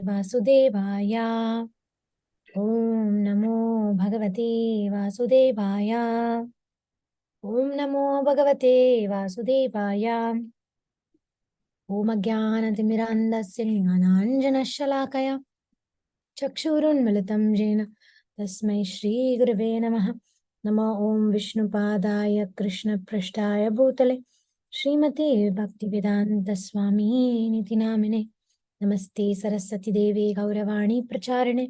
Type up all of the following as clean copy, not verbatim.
वासुदेवाय ॐ नमो भगवते वासुदेवाय ॐ नमो भगवते वासुदेवाय ॐ अज्ञानतिमिरान्धस्य ज्ञानाञ्जनशलाकया चक्षुरुन्मिलितं येन तस्मै श्रीगुरवे नमः। नमो ॐ विष्णुपादाय कृष्णपृष्ठाय भूतले श्रीमते भक्तिवेदान्तस्वामिनिति नामिने नमस्ते सरस्वतीदेवे गौरवाणी प्रचारिणे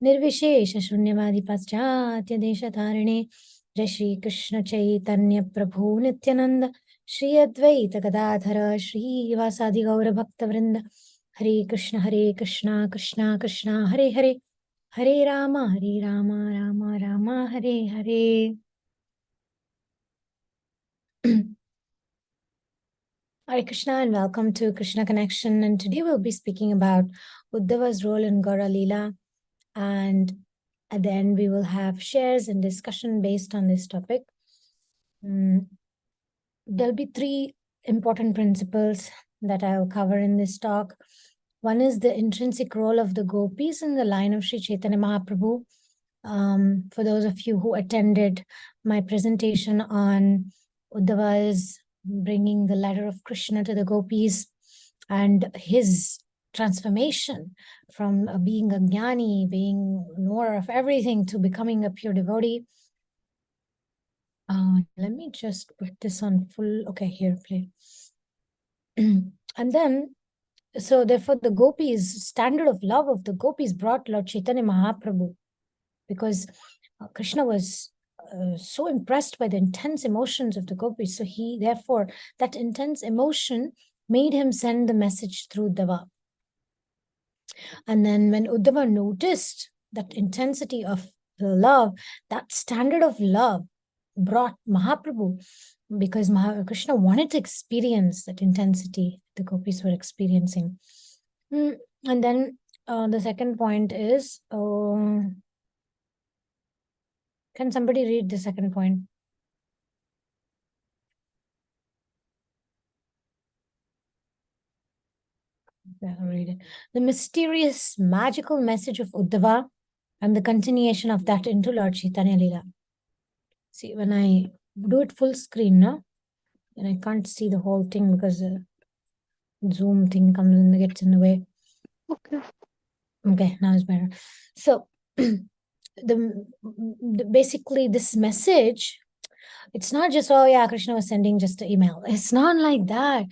निर्विशेषशून्यवादी पाश्चात्यदेशतारिणे जय श्रीकृष्ण चैतन्य प्रभु नित्यानंद श्री अद्वैत गदाधर श्रीवासादि गौरभक्तवृंद हरे Krishna Krishna Krishna Hare Hare Hare Ram Ram Ram Hare Hare. Hare Krishna and welcome to Krishna Connection, and today we'll be speaking about Uddhava's role in Gaura Lila, and at the end we will have shares and discussion based on this topic. There'll be three important principles that I'll cover in this talk. One is the intrinsic role of the gopis in the line of Sri Chaitanya Mahaprabhu. For those of you who attended my presentation on Uddhava's bringing the letter of Krishna to the gopis and his transformation from being a jnani, being knower of everything, to becoming a pure devotee. Let me just put this on full. Okay, here, play. And then, so therefore the gopis, standard of love of the gopis brought Lord Chaitanya Mahaprabhu, because Krishna was so impressed by the intense emotions of the gopis. So he, therefore, that intense emotion made him send the message through Uddhava. And then when Uddhava noticed that intensity of the love, that standard of love brought Mahaprabhu, because Krishna wanted to experience that intensity the gopis were experiencing. And then the second point is, can somebody read the second point? I'll read it. The mysterious, magical message of Uddhava and the continuation of that into Lord Chaitanya Lila. See, when I do it full screen, no? And I can't see the whole thing because the Zoom thing comes and gets in the way. Okay, now it's better. So basically this message, it's not just, oh yeah, Krishna was sending just an email. It's not like that.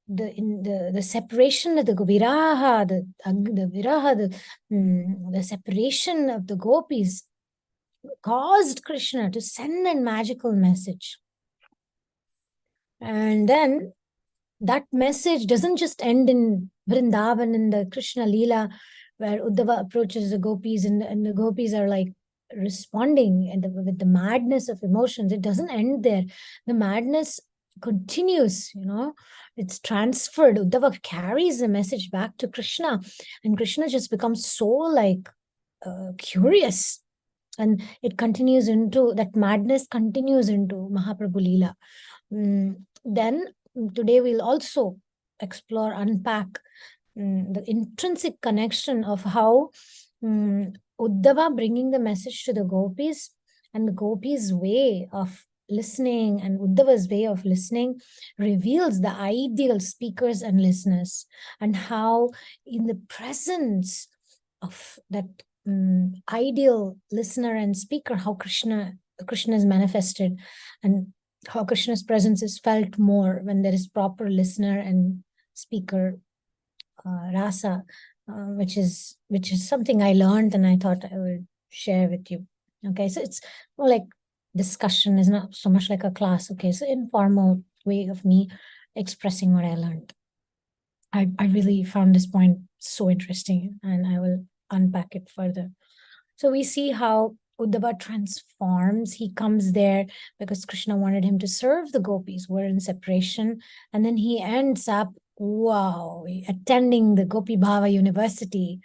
The separation of the viraha, the separation of the gopis caused Krishna to send a magical message. And then that message doesn't just end in Vrindavan, in the Krishna Lila, where Uddhava approaches the gopis and the gopis are like responding with the madness of emotions. It doesn't end there. The madness continues, it's transferred. Uddhava carries the message back to Krishna, and Krishna just becomes so like curious, and it continues into, that madness continues into Mahaprabhu Lila. Then today we'll also explore, unpack the intrinsic connection of how Uddhava bringing the message to the gopis, and the gopis' way of listening and Uddhava's way of listening reveals the ideal speakers and listeners, and how in the presence of that ideal listener and speaker, how Krishna is manifested, and how Krishna's presence is felt more when there is proper listener and speaker rasa, which is something I learned and I thought I would share with you. Okay, so it's more like discussion, is not so much like a class. Okay, so informal way of me expressing what I learned. I really found this point so interesting, and I will unpack it further. So we see how Uddhava transforms. He comes there because Krishna wanted him to serve the gopis who were in separation. And then he ends up, attending the Gopi Bhava University.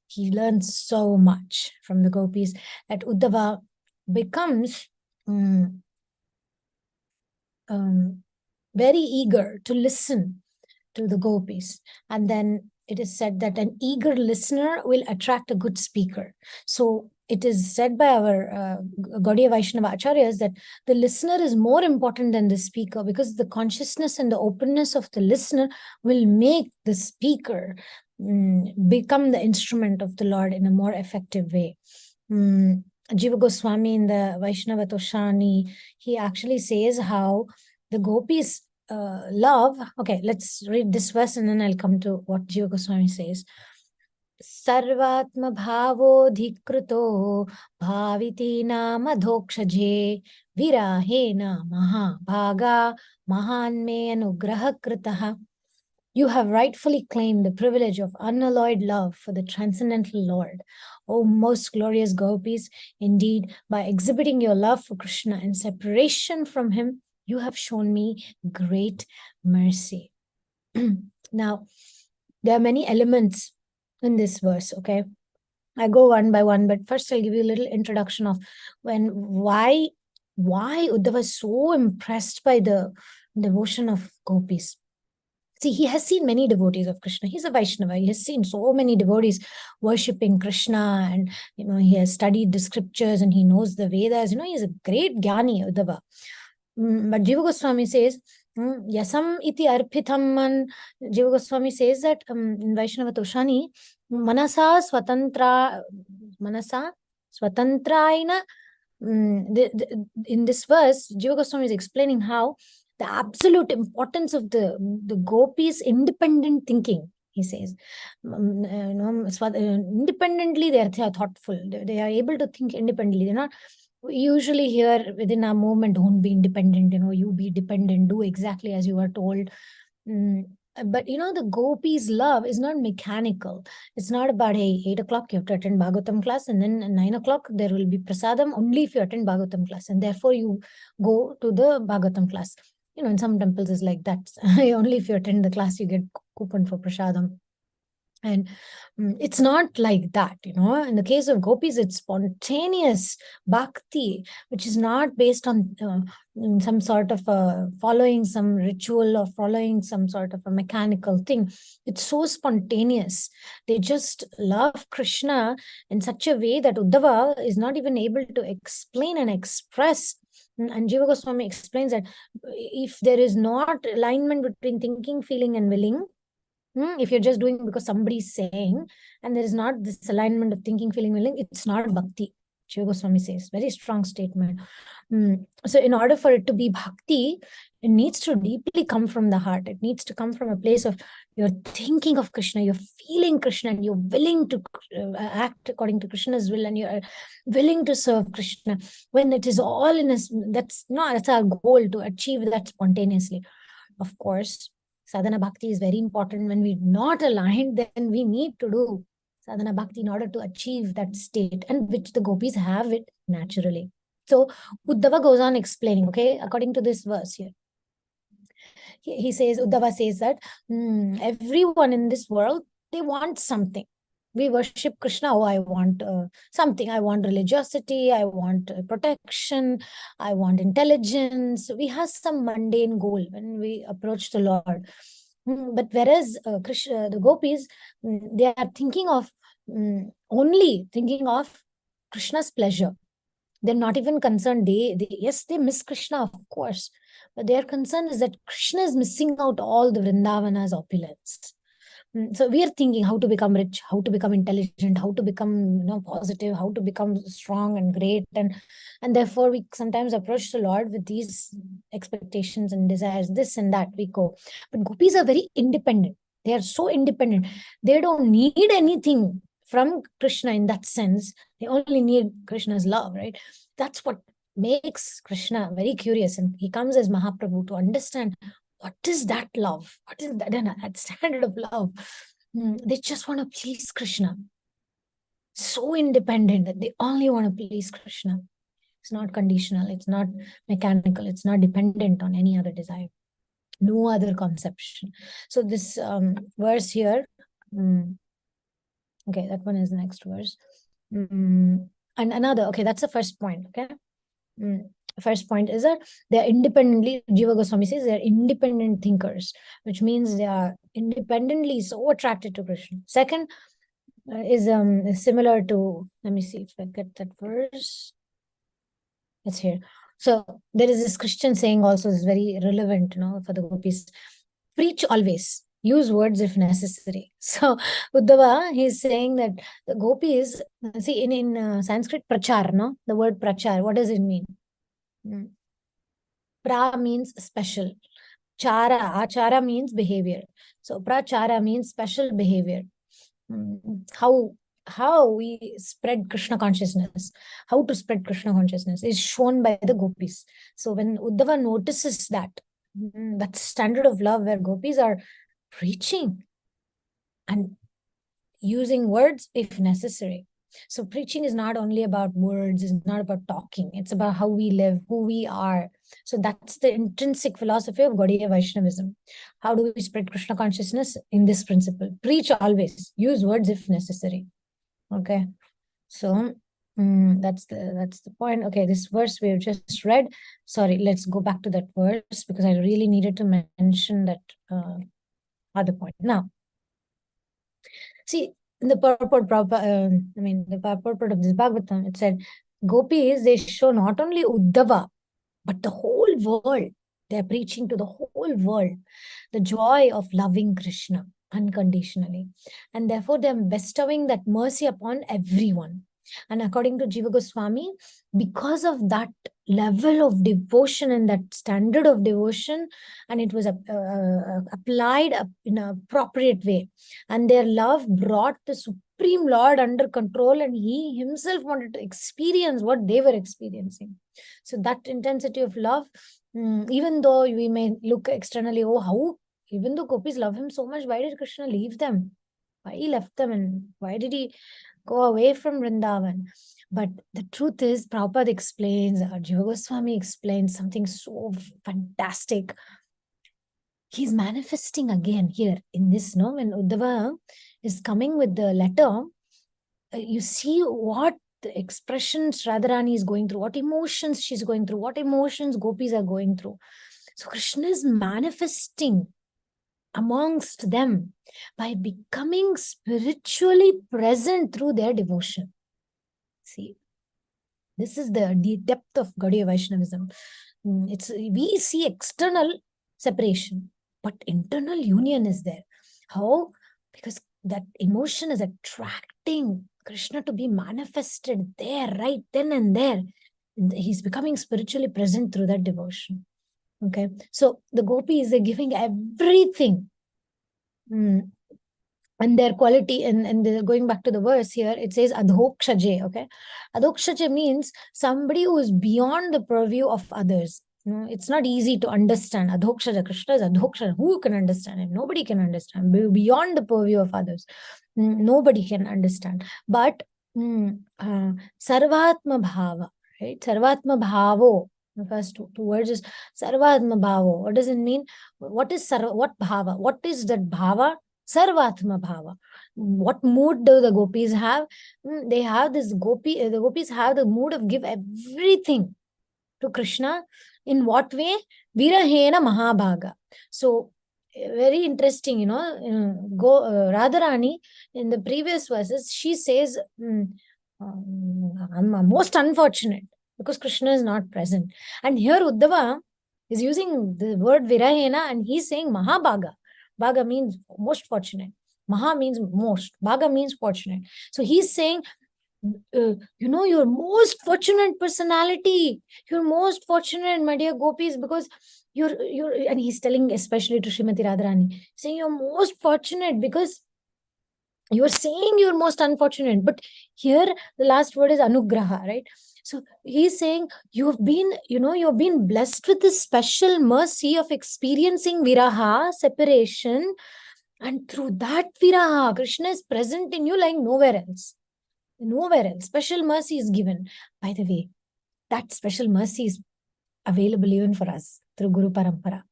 He learns so much from the gopis that Uddhava becomes very eager to listen to the gopis. And then it is said that an eager listener will attract a good speaker. So it is said by our Gaudiya Vaishnava acharyas that the listener is more important than the speaker, because the consciousness and the openness of the listener will make the speaker become the instrument of the Lord in a more effective way. Jiva Goswami in the Vaishnava Toshani, he actually says how the gopis love. Okay, let's read this verse and then I'll come to what Jiva Goswami says. Sarvatma bhavo bhaviti nama dhokshaje virahena mahabhaga mahan me anugraha kritaha. You have rightfully claimed the privilege of unalloyed love for the transcendental Lord. O most glorious gopis, indeed, by exhibiting your love for Krishna in separation from him, you have shown me great mercy. Now, there are many elements in this verse, okay? I go one by one, but first I'll give you a little introduction of why Uddhava is so impressed by the devotion of gopis. See, he has seen many devotees of Krishna. He's a Vaishnava. He has seen so many devotees worshipping Krishna, and he has studied the scriptures and he knows the Vedas. He's a great Jnani, Uddhava. But Jiva Goswami says, Yasam iti arpitam man. Jiva Goswami says that in Vaishnava Toshani, manasa swatantraina. In this verse, Jiva Goswami is explaining how the absolute importance of the gopis' independent thinking. He says, independently they are thoughtful. They are able to think independently. They're not usually here within our movement. Don't be independent. You be dependent. Do exactly as you are told. But the gopis' love is not mechanical. It's not about, hey, 8 o'clock you have to attend Bhagavatam class, and then at 9 o'clock there will be prasadam only if you attend Bhagavatam class, and therefore you go to the Bhagavatam class. In some temples is like that. Only if you attend the class you get coupon for prasadam. And it's not like that, In the case of gopis, it's spontaneous bhakti, which is not based on some sort of following some ritual or following some sort of a mechanical thing. It's so spontaneous. They just love Krishna in such a way that Uddhava is not even able to explain and express. And Jiva Goswami explains that if there is not alignment between thinking, feeling, and willing, if you're just doing because somebody's saying, and there is not this alignment of thinking, feeling, willing, it's not bhakti. Jiva Goswami says, very strong statement. So in order for it to be bhakti, it needs to deeply come from the heart. It needs to come from a place of you're thinking of Krishna, you're feeling Krishna, and you're willing to act according to Krishna's will, and you're willing to serve Krishna. When it is all in us, that's our goal, to achieve that spontaneously. Of course, sadhana bhakti is very important. When we're not aligned, then we need to do sadhana bhakti in order to achieve that state, and which the gopis have it naturally. So Uddhava goes on explaining, okay, according to this verse here. He says, Uddhava says that everyone in this world, they want something. We worship Krishna. Oh, I want something. I want religiosity. I want protection. I want intelligence. We have some mundane goal when we approach the Lord. But whereas Krishna, the gopis, they are thinking of only thinking of Krishna's pleasure. They're not even concerned. Yes, they miss Krishna, of course, but their concern is that Krishna is missing out all the Vrindavana's opulence. So we are thinking how to become rich, how to become intelligent, how to become positive, how to become strong and great, and therefore we sometimes approach the Lord with these expectations and desires, this and that we go. But gopis are very independent. They are so independent. They don't need anything from Krishna in that sense. They only need Krishna's love, right? That's what makes Krishna very curious, and he comes as Mahaprabhu to understand what is that love? What is that standard of love? They just want to please Krishna. So independent that they only want to please Krishna. It's not conditional. It's not mechanical. It's not dependent on any other desire. No other conception. So this verse here, okay, that one is the next verse. And another, okay, that's the first point, okay? First point is that they are independently, Jiva Goswami says, they are independent thinkers, which means they are independently so attracted to Krishna. Second is similar to, let me see if I get that verse. It's here. So there is this Christian saying also is very relevant, for the gopis. Preach always. Use words if necessary. So Uddhava, he's saying that the gopis, see in Sanskrit, prachar, no? The word prachar, what does it mean? Pra means special. Achara means behavior. So prachara means special behavior. How we spread Krishna consciousness, how to spread Krishna consciousness is shown by the gopis. So when Uddhava notices that standard of love where gopis are preaching and using words if necessary. So preaching is not only about words, it's not about talking, it's about how we live, who we are. So that's the intrinsic philosophy of Gaudiya Vaishnavism. How do we spread Krishna consciousness? In this principle. Preach always, use words if necessary. Okay. So that's the point. Okay, this verse we've just read. Sorry, let's go back to that verse because I really needed to mention that other point. Now, see, in the purport, the purport of this Bhagavatam, it said, gopis, they show not only Uddhava, but the whole world. They're preaching to the whole world the joy of loving Krishna unconditionally. And therefore, they're bestowing that mercy upon everyone. And according to Jiva Goswami, because of that level of devotion and that standard of devotion, and it was applied in an appropriate way, and their love brought the Supreme Lord under control, and he himself wanted to experience what they were experiencing. So that intensity of love, even though we may look externally, even though gopis love him so much, why did Krishna leave them? Why he left them, and why did he go away from Vrindavan? But the truth is, Prabhupada explains, Jiva Goswami explains something so fantastic. He's manifesting again here in this, when Uddhava is coming with the letter, you see what the expressions Radharani is going through, what emotions she's going through, what emotions gopis are going through. So Krishna is manifesting amongst them by becoming spiritually present through their devotion. See, this is the depth of Gaudiya Vaishnavism. We see external separation, but internal union is there. How? Because that emotion is attracting Krishna to be manifested there, right then and there. He's becoming spiritually present through that devotion. Okay, so the gopis, they're giving everything. And their quality, and going back to the verse here, it says adhokshaje. Okay, adhokshaje means somebody who is beyond the purview of others. It's not easy to understand. Adhokshaja, Krishna is adhokshaja. Who can understand him? Nobody can understand. Beyond the purview of others, nobody can understand. But sarvatma bhava, right? Sarvatma bhavo. The first two words is sarvatma bhavo. What does it mean? What bhava? What is that bhava? Sarvatma bhava. What mood do the gopis have? They have this the gopis have the mood of give everything to Krishna. In what way? Virahena mahabhaga. So very interesting, Radharani in the previous verses, she says, I'm most unfortunate because Krishna is not present. And here Uddhava is using the word virahena and he's saying mahabhaga. Bhaga means most fortunate. Maha means most. Bhaga means fortunate. So he's saying, your most fortunate personality. You're most fortunate, my dear gopis, because you're, and he's telling especially to Srimati Radharani, saying you're most fortunate because you're saying you're most unfortunate. But here the last word is anugraha, right? So he's saying you've been blessed with this special mercy of experiencing viraha, separation, and through that viraha, Krishna is present in you like nowhere else. Nowhere else. Special mercy is given. By the way, that special mercy is available even for us through Guru Parampara.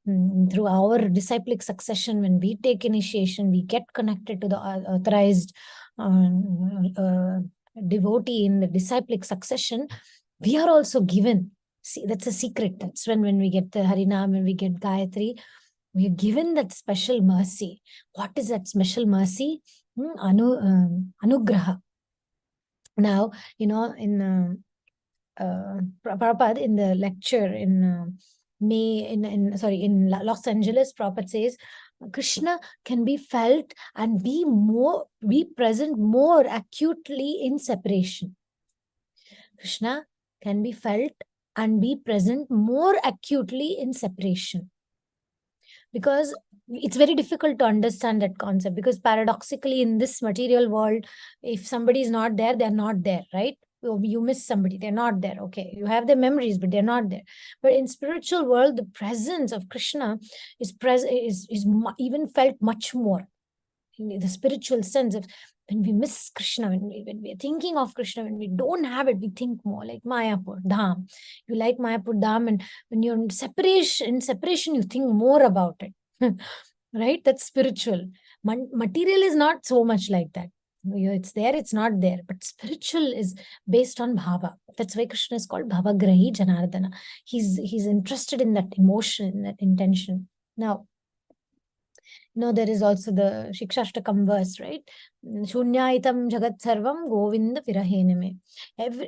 Through our disciplic succession, when we take initiation, we get connected to the authorized devotee in the disciplic succession. We are also given See, that's a secret. That's when we get the Harinam and we get Gayatri, we are given that special mercy. What is that special mercy? Anugraha. Now, in Prabhupada, in the lecture in Los Angeles, Prabhupada says Krishna can be felt and be present more acutely in separation. Krishna can be felt and be present more acutely in separation. Because it's very difficult to understand that concept, because paradoxically in this material world, if somebody is not there, they're not there, right? You miss somebody, they're not there. Okay, you have their memories, but they're not there. But in spiritual world, the presence of Krishna is even felt much more in the spiritual sense of when we miss Krishna, when we're thinking of Krishna, when we don't have it, we think more like Mayapur, Dham. You like Mayapur, Dham, and when you're in separation, you think more about it. Right? That's spiritual. Material is not so much like that. It's there, it's not there. But spiritual is based on bhava. That's why Krishna is called Bhavagrahi Janardana. He's interested in that emotion, in that intention. Now, there is also the Shikshashtakam verse, right? Shunyaitam jagat sarvam govinda virahenime.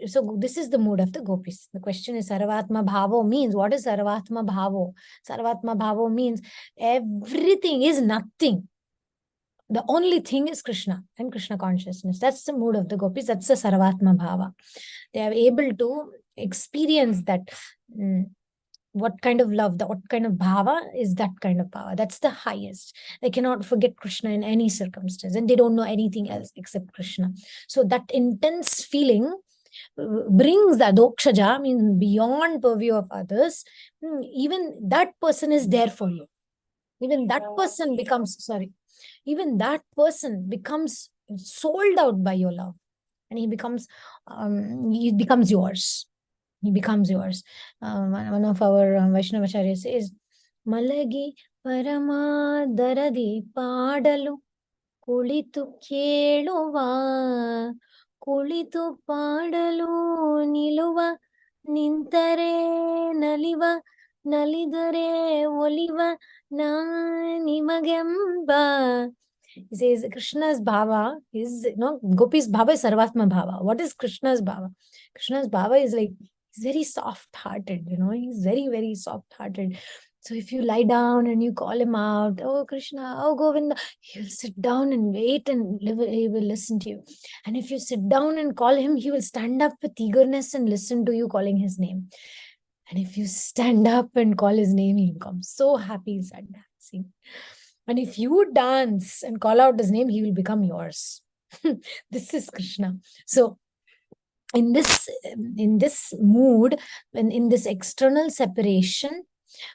So this is the mood of the gopis. The question is Sarvatma Bhavo means, what is Sarvatma Bhavo? Sarvatma Bhavo means everything is nothing. The only thing is Krishna and Krishna consciousness. That's the mood of the gopis. That's the Sarvatma Bhava. They are able to experience that. What kind of love, what kind of bhava is that kind of bhava. That's the highest. They cannot forget Krishna in any circumstance, and they don't know anything else except Krishna. So that intense feeling brings the adokshaja, means beyond purview of others. Even that person is there for you. Even that person becomes sold out by your love, and he becomes yours. He becomes yours. One of our Vaishnavacharyas says, Malagi Parama Daradi Padalu Kulitu Keluva Kulitu Padalu Niluva Nintare Naliva Nalidare Oliva Na Nimagemba. He says Krishna's bhava is, Gopi's bhava is Sarvatma bhava. What is Krishna's bhava? Krishna's bhava is like, he's very soft-hearted, he's very, very soft-hearted. So if you lie down and you call him out, oh Krishna, oh Govinda, he'll sit down and wait and he will listen to you. And if you sit down and call him, he will stand up with eagerness and listen to you calling his name. And if you stand up and call his name, he'll come so happy, he'll start dancing. And if you dance and call out his name, he will become yours. This is Krishna. So in this mood, and in this external separation,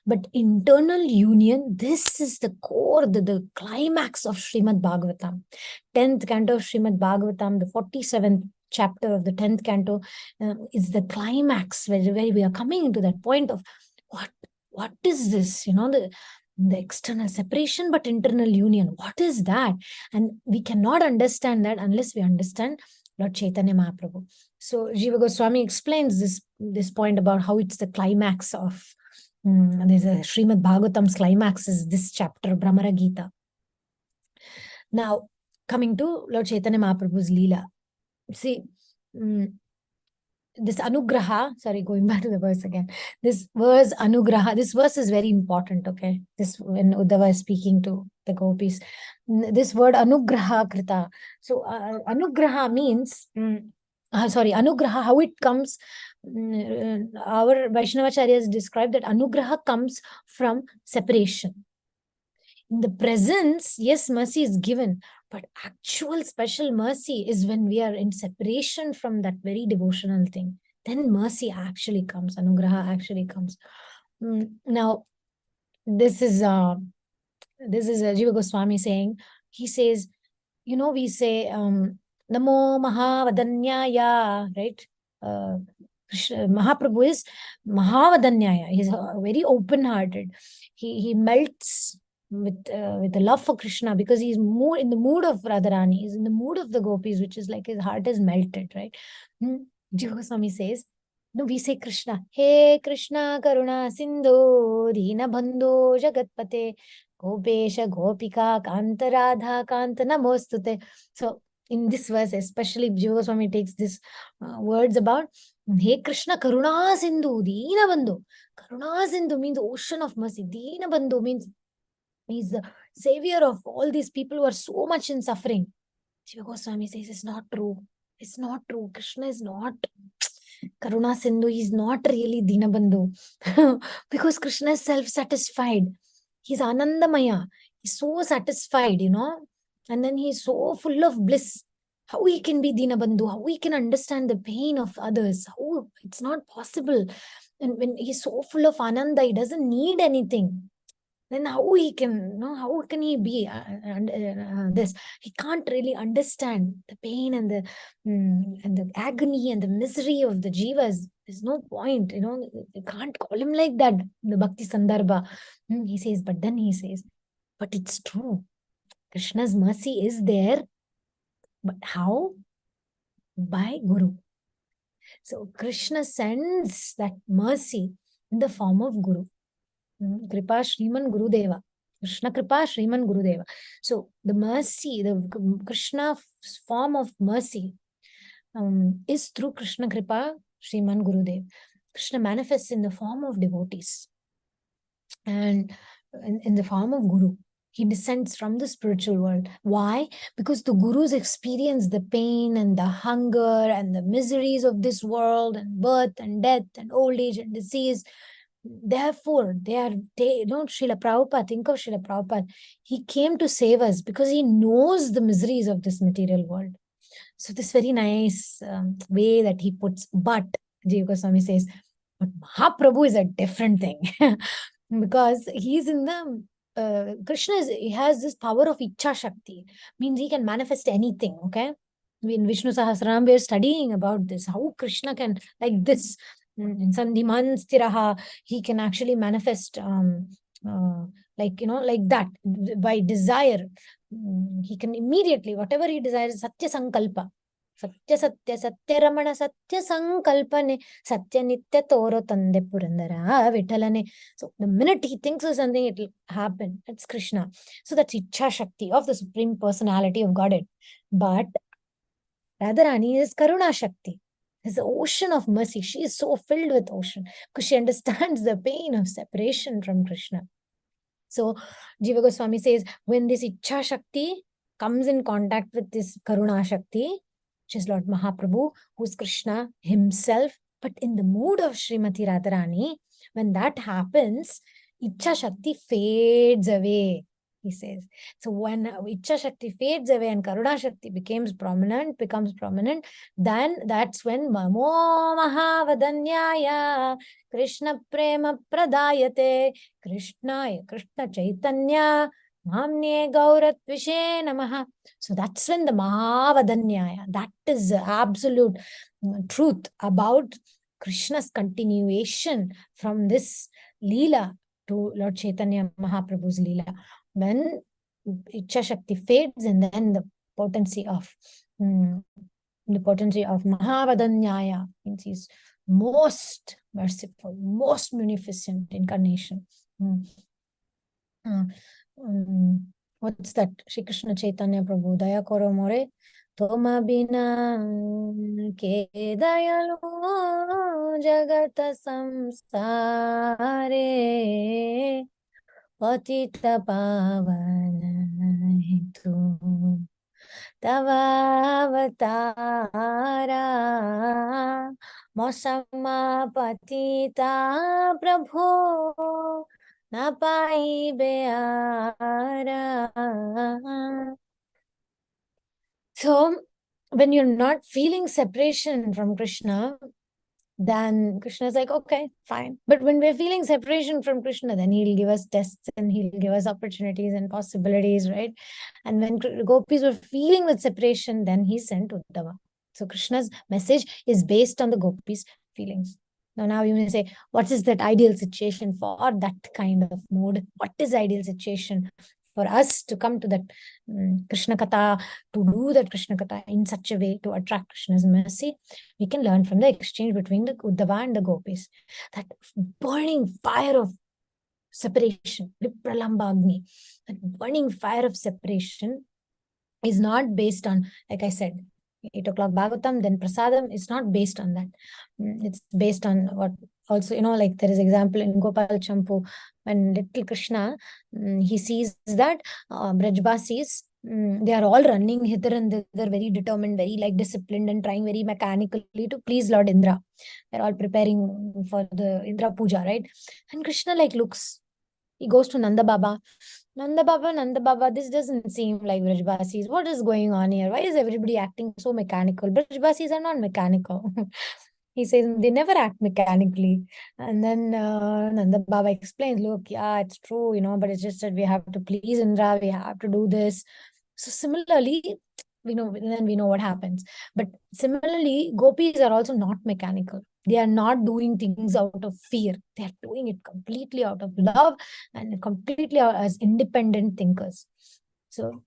but internal union, this is the core, the climax of Srimad Bhagavatam. 10th canto of Srimad Bhagavatam, the 47th chapter of the 10th canto, is the climax where we are coming into that point of what is this? The external separation, but internal union. What is that? And we cannot understand that unless we understand Lord Chaitanya Mahaprabhu. So Jiva Goswami explains this point about how it's the climax of there's a Srimad Bhagavatam's climax is this chapter, Brahmara Gita. Now, coming to Lord Chaitanya Mahaprabhu's Lila. See, this anugraha, sorry, going back to the verse again. This verse, anugraha, this verse is very important, okay? This, when Uddhava is speaking to the gopis. This word anugraha krita. So, anugraha means, anugraha, how it comes, our Vaishnavacharyas describe that anugraha comes from separation. In the presence, yes, mercy is given, but actual special mercy is when we are in separation from that very devotional thing. Then mercy actually comes, anugraha actually comes. Now, this is Jiva Goswami saying, he says, we say, Namo Mahavadanyaya, right? Mahaprabhu is Mahavadanyaya. He's very open-hearted. He melts with the love for Krishna, because he's more in the mood of Radharani. He's in the mood of the gopis, which is like his heart is melted, right? Jiva Goswami says, No, we say Krishna. Hey Krishna Karuna Sindhu Dina Bandhu Jagatpate Gopesha Gopika Kanta Radha Kanta Namostute. So in this verse, especially Jiva Goswami takes this words about Hey Krishna Karuna Sindhu Dina Bandhu. Karuna Sindhu means ocean of mercy. Dina Bandhu means he's the savior of all these people who are so much in suffering. Jiva Goswami says it's not true. It's not true. Krishna is not Karuna Sindhu. He's not really Dinabandhu. Because Krishna is self-satisfied. He's Anandamaya. He's so satisfied, and then he's so full of bliss. How he can be Dinabandhu? How he can understand the pain of others? How it's not possible. And when he's so full of Ananda, he doesn't need anything. Then how he can, how can he be this? He can't really understand the pain and the agony and the misery of the jivas. There's no point, you can't call him like that. The Bhakti Sandarbha, he says, but then he says, but it's true. Krishna's mercy is there, but how? By Guru. So Krishna sends that mercy in the form of Guru. Kripa Shriman Gurudeva. Krishna Kripa Shriman Gurudeva. So the mercy, the Krishna form of mercy is through Krishna Kripa Shriman Gurudev. Krishna manifests in the form of devotees and in the form of Guru. He descends from the spiritual world. Why? Because the Gurus experience the pain and the hunger and the miseries of this world and birth and death and old age and disease. Therefore, Srila Prabhupada, think of Srila Prabhupada. He came to save us because he knows the miseries of this material world. So this very nice way that he puts, but Jiva Goswami says, but Mahaprabhu is a different thing. Because he's in the Krishna he has this power of Ichha Shakti, means he can manifest anything. Okay, in Vishnu Sahasranam we are studying about this, how Krishna can, like this, in Sandhiman Stiraha, he can actually manifest like that by desire. He can immediately, whatever he desires, Satya Sankalpa. Satya Satya Satya Ramana Satya Sankalpane Satya Nitya Toro Tande Purandara Vitalane. So the minute he thinks of something, it will happen. It's Krishna. So that's Ichha Shakti of the Supreme Personality of Godhead. But Radharani is Karuna Shakti. There's the ocean of mercy. She is so filled with ocean because she understands the pain of separation from Krishna. So Jiva Goswami says, when this Ichha Shakti comes in contact with this Karuna Shakti, which is Lord Mahaprabhu, who is Krishna himself, but in the mood of Srimati Radharani, when that happens, Ichha Shakti fades away, he says. So when Ichha Shakti fades away and Karuna Shakti becomes prominent, then that's when Mamo Mahavadanyaya Krishna Prema Pradayate Krishna Chaitanya Mamne Gaura Tvishe Namaha. So that's when the Mahavadanyaya, that is the absolute truth about Krishna's continuation from this Lila to Lord Chaitanya Mahaprabhu's Lila. When Ichha Shakti fades, and then the potency of Mahavadanyaya means he's most merciful, most munificent incarnation. What's that? Shri Krishna Chaitanya Prabhu Daya Koro More Toma Bina Ke Dayalu Jagata Samsare Patita Pavana Hetu Tavavatara Mosama Patita Prabhu Napai Beara. So when you're not feeling separation from Krishna, then Krishna is like, okay, fine. But when we're feeling separation from Krishna, then he'll give us tests and he'll give us opportunities and possibilities, right? And when gopis were feeling with separation, then he sent Uddhava. So Krishna's message is based on the gopis' feelings. Now you may say, what is that ideal situation for that kind of mood? What is ideal situation for us to come to that Krishna Katha, to do that Krishna Katha in such a way to attract Krishna's mercy, we can learn from the exchange between the Uddhava and the gopis. That burning fire of separation, Vipralamba Agni, that burning fire of separation is not based on, like I said, 8 o'clock Bhagavatam, then Prasadam. It's not based on that. It's based on what also, like there is example in Gopal Champu, when little Krishna, he sees that Brajbasis, they are all running hither and thither, very determined, very like disciplined, and trying very mechanically to please Lord Indra. They're all preparing for the Indra Puja, right? And Krishna like looks, he goes to Nanda Baba. Nanda Baba, this doesn't seem like Brajbasis. What is going on here? Why is everybody acting so mechanical? Brajbasis are not mechanical. He says they never act mechanically. And then Nanda Baba explains, look, yeah, it's true, but it's just that we have to please Indra, we have to do this. So similarly, we know what happens. But similarly, gopis are also not mechanical. They are not doing things out of fear. They are doing it completely out of love and completely as independent thinkers. So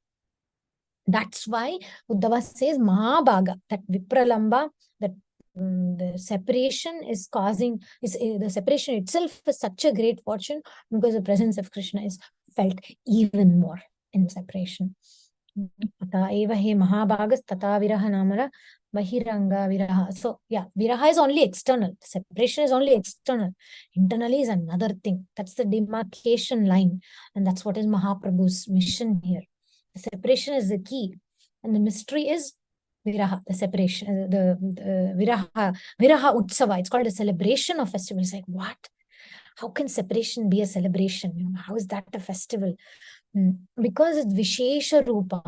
that's why Uddhava says Mahabhaga, that Vipralamba, that the separation is causing, the separation itself is such a great fortune because the presence of Krishna is felt even more in separation. Tata eva he Mahabhagas tata viraha namara bahiranga viraha. So yeah, viraha is only external. Separation is only external. Internally is another thing. That's the demarcation line. And that's what is Mahaprabhu's mission here. The separation is the key. And the mystery is viraha, the separation, the viraha utsava. It's called a celebration of festival. It's like, what? How can separation be a celebration? How is that a festival? Because it's Vishesha Rupa,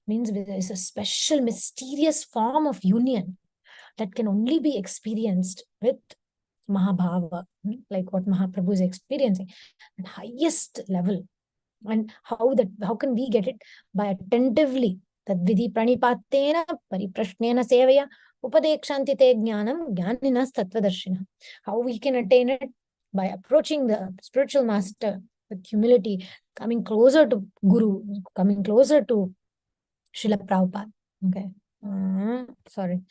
means it's a special, mysterious form of union that can only be experienced with Mahabhava, like what Mahaprabhu is experiencing at highest level. And how can we get it? By attentively, that vidhi pranipatena pariprashnena sevaya upadekshantite jnanam jnaninas tattvadarshina. How we can attain it? By approaching the spiritual master with humility, coming closer to Guru, coming closer to Srila Prabhupada. Okay. Sorry.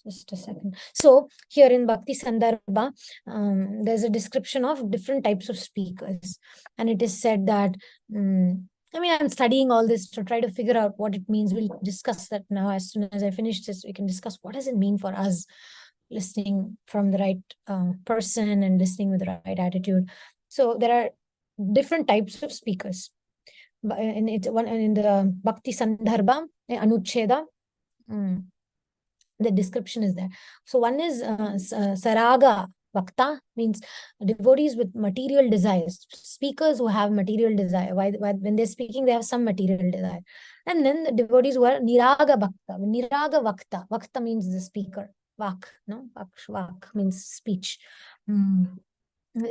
Just a second. So here in Bhakti Sandarbha, there's a description of different types of speakers. And it is said that, I'm studying all this to try to figure out what it means. We'll discuss that now. As soon as I finish this, we can discuss what does it mean for us listening from the right person and listening with the right attitude. So there are different types of speakers. And it's one in the Bhakti Sandarbha, Anucheda. The description is there. So one is Saraga Vakta, means devotees with material desires, speakers who have material desire. When they're speaking, they have some material desire. And then the devotees who are Niraga Bhakta. Niraga Vakta. Vakta means the speaker. Vak, no? Vak means speech.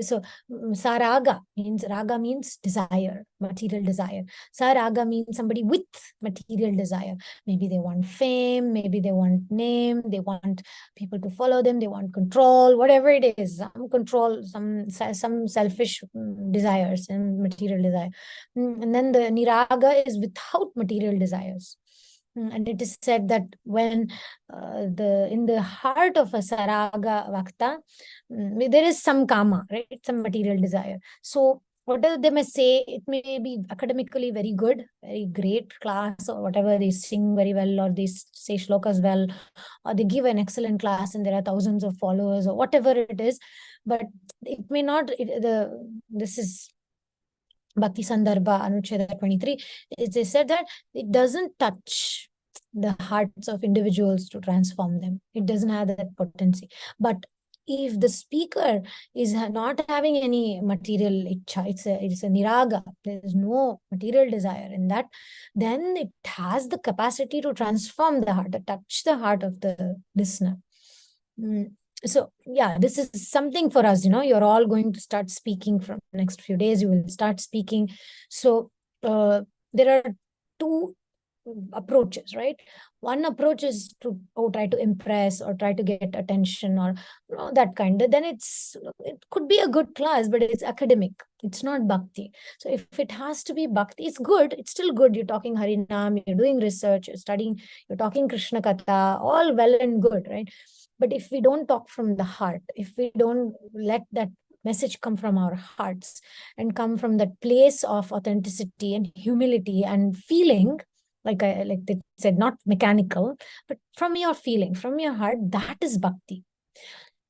So Saraga means, raga means desire, material desire. Saraga means somebody with material desire. Maybe they want fame, maybe they want name, they want people to follow them, they want control, whatever it is, some control, some selfish desires and material desire. And then the Niraga is without material desires. And it is said that when in the heart of a Saraga Vakta, there is some kama, right? Some material desire. So whatever they may say, it may be academically very good, very great class, or whatever, they sing very well, or they say shlokas well, or they give an excellent class and there are thousands of followers, or whatever it is. But it may not, this is Bhakti Sandarbha Anucheda 23, they said that it doesn't touch the hearts of individuals to transform them. It doesn't have that potency. But if the speaker is not having any material ichcha, it's a niraga, there is no material desire in that, then it has the capacity to transform the heart, to touch the heart of the listener. So yeah, this is something for us, you're all going to start speaking from next few days. You will start speaking. So there are two approaches, right? One approach is to try to impress or try to get attention or that kind. Then it could be a good class, but it's academic. It's not bhakti. So if it has to be bhakti, it's good. It's still good. You're talking Harinam, you're doing research, you're studying, you're talking Krishna Katha, all well and good, right? But if we don't talk from the heart, if we don't let that message come from our hearts and come from that place of authenticity and humility and feeling, like they said, not mechanical, but from your feeling, from your heart, that is bhakti.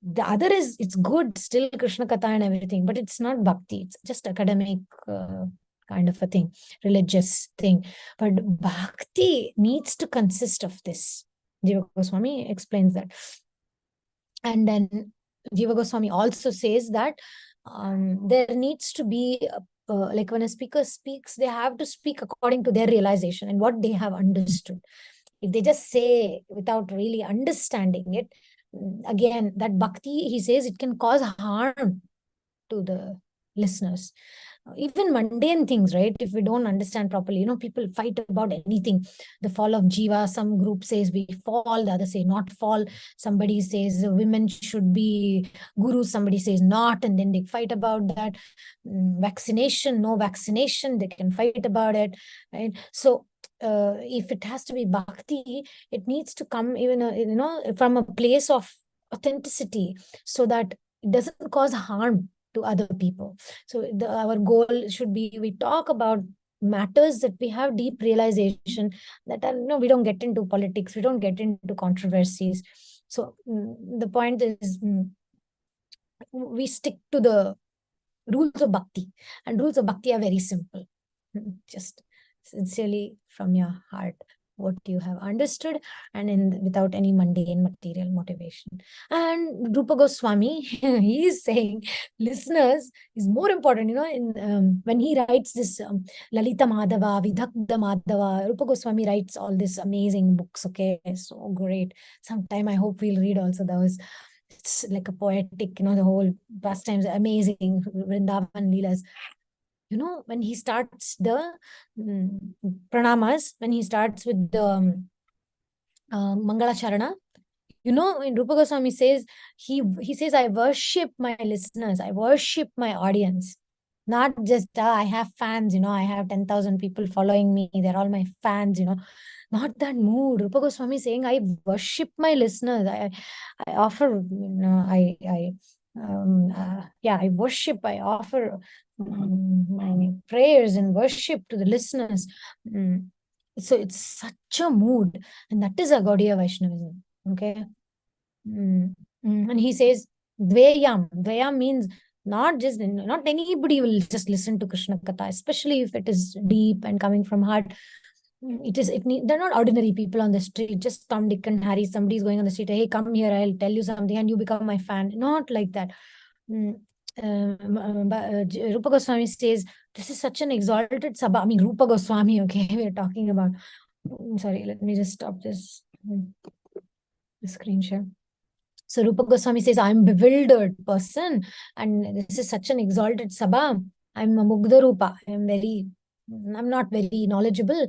The other is, it's good, still Krishna Katha and everything, but it's not bhakti. It's just academic kind of a thing, religious thing. But bhakti needs to consist of this. Jiva Goswami explains that. And then Jiva Goswami also says that there needs to be, like when a speaker speaks, they have to speak according to their realization and what they have understood. If they just say without really understanding it, again, that bhakti, he says, it can cause harm to the listeners. Even mundane things, right? If we don't understand properly, people fight about anything. The fall of Jiva, some group says we fall, the other say not fall. Somebody says women should be gurus, somebody says not, and then they fight about that. Vaccination, no vaccination, they can fight about it, right? So if it has to be bhakti, it needs to come even from a place of authenticity, so that it doesn't cause harm to other people. So our goal should be, we talk about matters that we have deep realization, that are, we don't get into politics, we don't get into controversies. So the point is, we stick to the rules of bhakti, and rules of bhakti are very simple. Just sincerely from your heart what you have understood, and without any mundane material motivation. And Rupa Goswami, he is saying listeners is more important. When he writes this Lalita Madhava, Vidhagda Madhava, Rupa Goswami writes all these amazing books. Okay, so great. Sometime I hope we'll read also those. It's like a poetic, the whole pastimes, amazing Vrindavan Leelas. When he starts the pranamas, when he starts with the Mangala Charana, in Rupa Goswami says, he says, I worship my listeners, I worship my audience. Not just, I have fans, I have 10,000 people following me, they're all my fans, not that mood. Rupa Goswami is saying, I worship my listeners. I offer, I worship, I offer my prayers and worship to the listeners. So it's such a mood, and that is a Gaudiya Vaishnavism. Okay. And he says, Dveyam. Dveyam means not anybody will just listen to Krishna Katha, especially if it is deep and coming from heart. They're not ordinary people on the street, just Tom, Dick, and Harry. Somebody's going on the street, hey, come here, I'll tell you something, and you become my fan. Not like that. Rupa Goswami says, this is such an exalted sabha. I mean, Rupa Goswami, okay, we're talking about. Sorry, let me just stop this screen share. So Rupa Goswami says, I'm a bewildered person, and this is such an exalted sabha. I'm a Mugdha Rupa. I'm not very knowledgeable.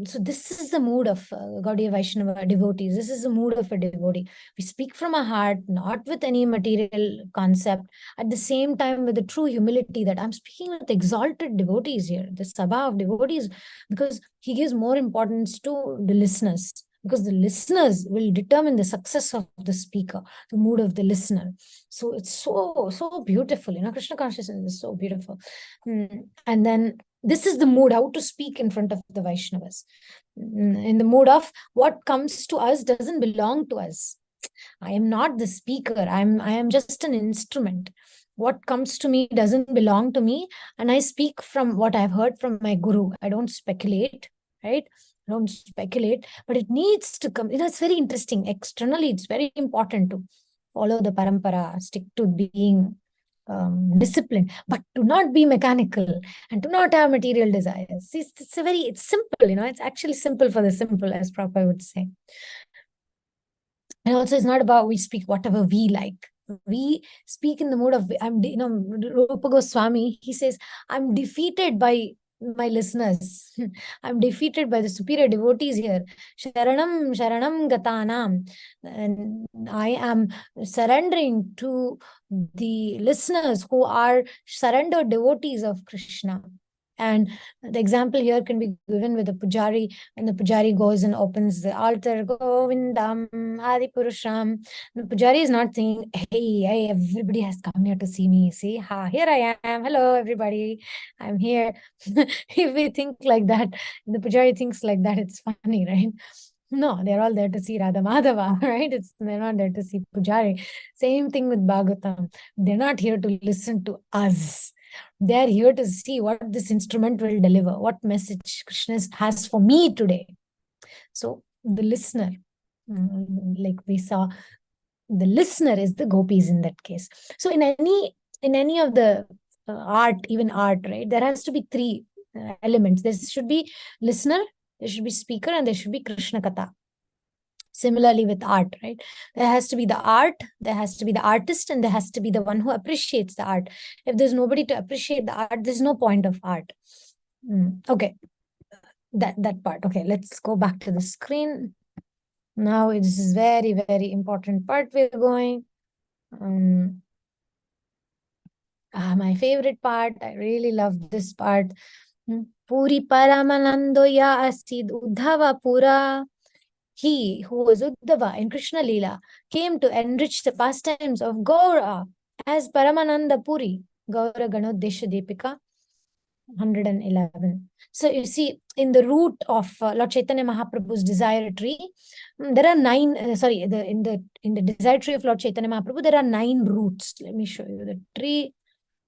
So this is the mood of Gaudiya Vaishnava devotees. This is the mood of a devotee. We speak from our heart, not with any material concept. At the same time, with the true humility that I'm speaking with exalted devotees here, the sabha of devotees, because he gives more importance to the listeners. Because the listeners will determine the success of the speaker, the mood of the listener. So it's so beautiful. Krishna consciousness is so beautiful. And then this is the mood, how to speak in front of the Vaishnavas. In the mood of what comes to us doesn't belong to us. I am not the speaker. I am just an instrument. What comes to me doesn't belong to me. And I speak from what I've heard from my guru. I don't speculate, right? I don't speculate, but it needs to come. It's very interesting. Externally, it's very important to follow the parampara, stick to being disciplined, but to not be mechanical and to not have material desires. It's simple, it's actually simple for the simple, as Prabhupada would say. And also, it's not about we speak whatever we like. We speak in the mood of, Rupa Goswami, he says, I'm defeated by my listeners. I'm defeated by the superior devotees here. Sharanam, Sharanam Gatanam. And I am surrendering to the listeners who are surrendered devotees of Krishna. And the example here can be given with the pujari. When the pujari goes and opens the altar, Govindam, Adi Purusham, the pujari is not saying, hey, everybody has come here to see me. See, here I am. Hello, everybody. I'm here. If we think like that, the pujari thinks like that, it's funny, right? No, they're all there to see Radha Madhava, right? They're not there to see pujari. Same thing with Bhagavatam. They're not here to listen to us. They're here to see what this instrument will deliver, what message Krishna has for me today. So the listener, like we saw, the listener is the gopis in that case. So in any of the art, even art, right, there has to be three elements. There should be listener, there should be speaker, and there should be Krishna Katha. Similarly with art, right, there has to be the art, there has to be the artist, and there has to be the one who appreciates the art. If there's nobody to appreciate the art, there's no point of art. Okay, that part. Okay, let's go back to the screen. Now this is very, very important part we're going. My favorite part. I really love this part. Puri Paramanandoya Asid Uddhava Pura. He who was Uddhava in Krishna Lila came to enrich the pastimes of Gaura as Paramananda Puri. Gaura Ganodesha Deepika 111. So you see, in the root of Lord Chaitanya Mahaprabhu's desire tree, there are nine. In the desire tree of Lord Chaitanya Mahaprabhu, there are 9 roots. Let me show you the tree.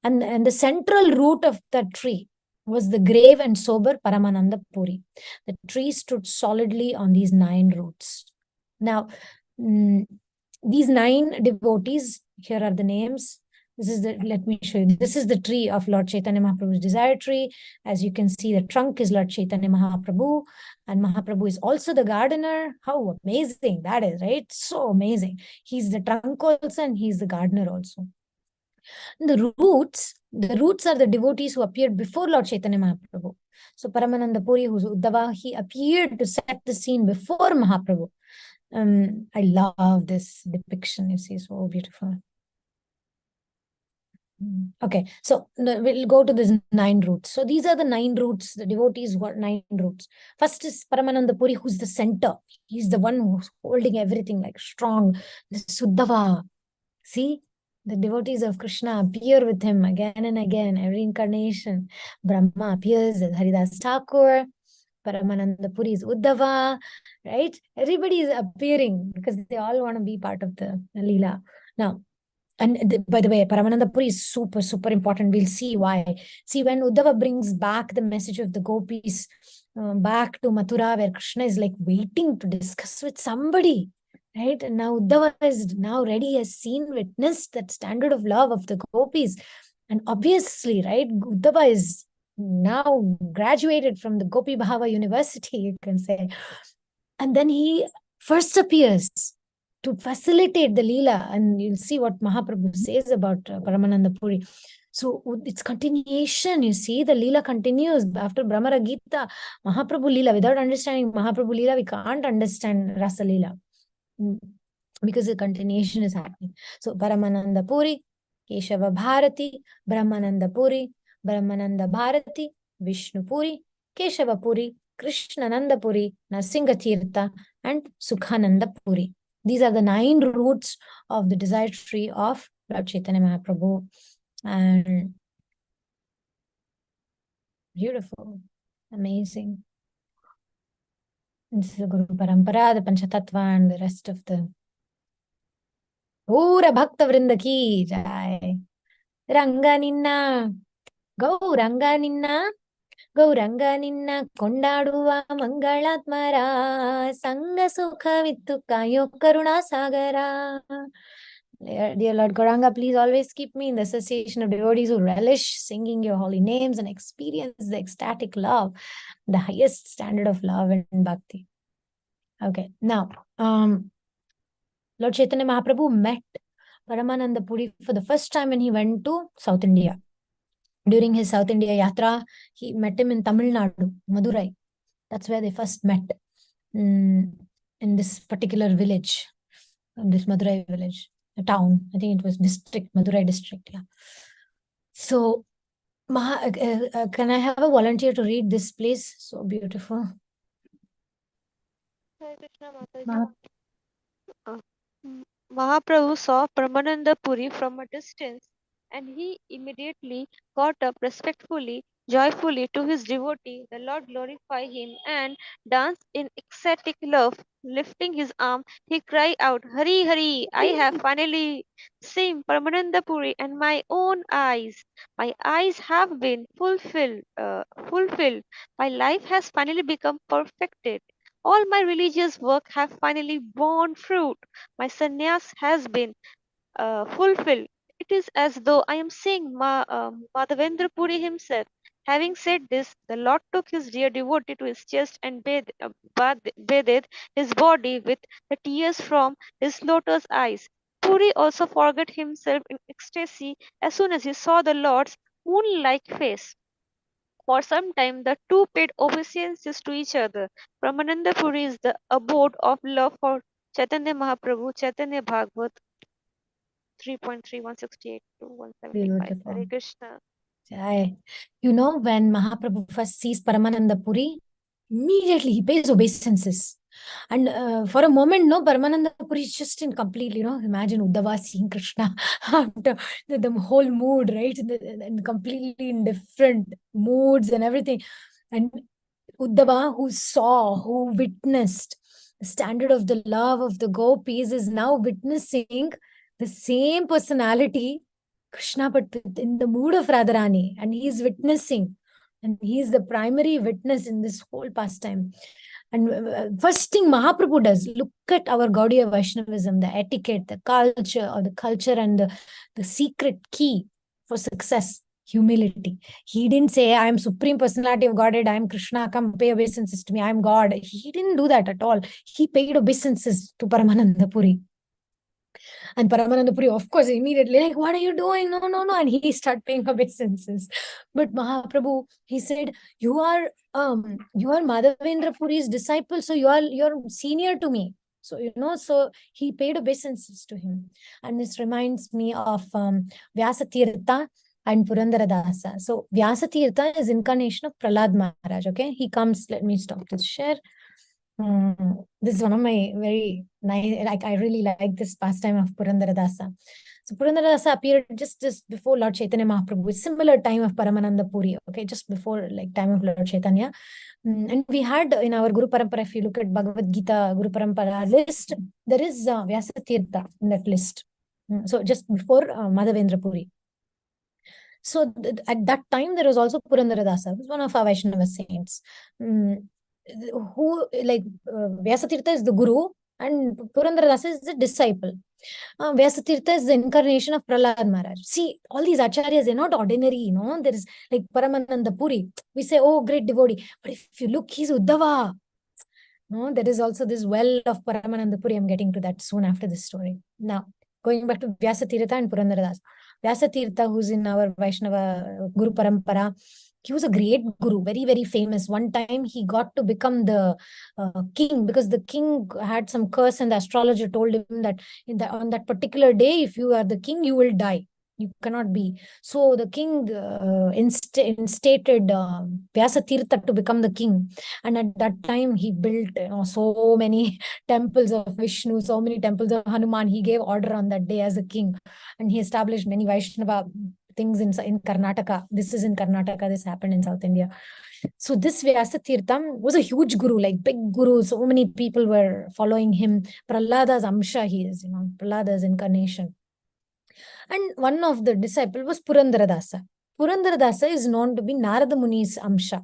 And the central root of the tree was the grave and sober Paramananda Puri. The tree stood solidly on these 9 roots. Now, these 9 devotees, here are the names. Let me show you. This is the tree of Lord Chaitanya Mahaprabhu's desire tree. As you can see, the trunk is Lord Chaitanya Mahaprabhu, and Mahaprabhu is also the gardener. How amazing that is, right? So amazing. He's the trunk also, and he's the gardener also. The roots are the devotees who appeared before Lord Chaitanya Mahaprabhu. So Paramananda Puri, who's Uddhava, he appeared to set the scene before Mahaprabhu. I love this depiction, you see, so beautiful. Okay, so we'll go to these 9 roots. So these are the 9 roots, the devotees who are 9 roots. First is Paramananda Puri, who's the center. He's the one who's holding everything like strong. This Uddhava. See, the devotees of Krishna appear with him again and again, every incarnation. Brahma appears as Haridas Thakur. Paramananda Puri is Uddhava, right? Everybody is appearing because they all want to be part of the Lila. Now, by the way, Paramananda Puri is super, super important. We'll see why. See, when Uddhava brings back the message of the gopis back to Mathura, where Krishna is like waiting to discuss with somebody, right? And now Uddhava is now ready, has seen, witnessed that standard of love of the gopis. And obviously, right, Uddhava is now graduated from the Gopi Bhava University, you can say. And then he first appears to facilitate the Leela. And you'll see what Mahaprabhu says about Paramananda Puri. So it's continuation, you see, the Leela continues after Brahmara Gita, Mahaprabhu Leela. Without understanding Mahaprabhu Leela, we can't understand Rasa Leela because the continuation is happening. So Paramananda Puri, Keshava Bharati, Brahmananda Puri, Brahmananda Bharati, Vishnu Puri, Keshava Puri, Krishnananda Puri, Narsinga Tirtha, and Sukhananda Puri. These are the 9 roots of the desire tree of Lord Chaitanya Mahaprabhu. And beautiful, amazing. This is the Guru Parampara, the Panchatattva, and the rest of the Pura Bhakta Vrinda ki jai. Ranga ninna, Gauranga ninna, Gauranga ninna, Kondaduva Mangalatmara, Sanga Sukha Vittu Kayo Karuna Sagara. Dear Lord Gauranga, please always keep me in the association of devotees who relish singing your holy names and experience the ecstatic love, the highest standard of love and bhakti. Okay, now, Lord Chaitanya Mahaprabhu met Paramananda Puri for the first time when he went to South India. During his South India Yatra, he met him in Tamil Nadu, Madurai. That's where they first met, in this particular village, this Madurai village, a town. I think it was district, Madurai district. Yeah. So, can I have a volunteer to read this, please? So beautiful. Hare Krishna Mataji. Uh, Mahaprabhu saw Paramananda Puri from a distance, and he immediately got up respectfully, joyfully to his devotee. The Lord glorified him and danced in ecstatic love. Lifting his arm, he cried out, Hari Hari, I have finally seen Paramananda Puri and my own eyes. My eyes have been fulfilled. My life has finally become perfected. All my religious work have finally borne fruit. My sannyas has been fulfilled. It is as though I am seeing Madhavendra Puri himself. Having said this, the Lord took his dear devotee to his chest and bathed his body with the tears from his lotus eyes. Puri also forgot himself in ecstasy as soon as he saw the Lord's moon-like face. For some time, the two paid obeisances to each other. Brahmananda Puri is the abode of love for Chaitanya Mahaprabhu, Chaitanya Bhagavat 3.3, 168 to 175. Beautiful. Hare Krishna. When Mahaprabhu first sees Paramananda Puri, immediately he pays obeisances. And for a moment, no, Paramananda Puri is just in complete, imagine Uddhava seeing Krishna after the whole mood, right? And completely in different moods and everything. And Uddhava, who witnessed the standard of the love of the gopis, is now witnessing the same personality, Krishna, but in the mood of Radharani, and he is witnessing, and he is the primary witness in this whole pastime. And first thing Mahaprabhu does, look at our Gaudiya Vaishnavism, the etiquette, the culture, and the secret key for success, humility. He didn't say, I am Supreme Personality of Godhead, I am Krishna, come pay obeisances to me, I am God. He didn't do that at all. He paid obeisances to Paramananda Puri. And Paramananda Puri, of course, immediately, like, what are you doing? No, no, no. And he started paying obeisances. But Mahaprabhu, he said, you are Madhavendra Puri's disciple, so you're senior to me. So, so he paid obeisances to him. And this reminds me of Vyasa Tirtha and Purandara Dasa. So Vyasa Tirtha is incarnation of Prahlad Maharaj. Okay, he comes. Let me stop this share. This is one of my very nice, like, I really like this pastime of Purandara Dasa. So Purandara Dasa appeared just before Lord Chaitanya Mahaprabhu. It's similar time of Paramananda Puri, okay, just before like time of Lord Chaitanya. And we had in our Guru Parampara, if you look at Bhagavad Gita Guru Parampara list, there is Vyasa Tirtha in that list. So just before Madhavendra Puri. So at that time, there was also Purandara Dasa, who's one of our Vaishnava saints. Who, like, Vyasatirtha is the guru and Purandara Dasa is the disciple. Vyasatirtha is the incarnation of Prahlad Maharaj. See, all these acharyas, they're not ordinary, There is like Paramananda Puri. We say, oh, great devotee. But if you look, he's Uddhava. No, there is also this well of Paramananda Puri. I'm getting to that soon after this story. Now, going back to Vyasatirtha and Purandara Dasa. Vyasatirtha, who's in our Vaishnava Guru Parampara, he was a great guru, very, very famous. One time he got to become the king because the king had some curse and the astrologer told him that on that particular day, if you are the king, you will die. You cannot be. So the king instated Vyasatirtha to become the king. And at that time, he built so many temples of Vishnu, so many temples of Hanuman. He gave order on that day as a king. And he established many Vaishnava things in Karnataka. This is in Karnataka. This happened in South India. So this Vyasa Tirtham was a huge guru, like big guru. So many people were following him. Prahlada's Amsha he is, Prahlada's incarnation. And one of the disciples was Purandara Dasa. Purandara Dasa is known to be Narada Muni's Amsha.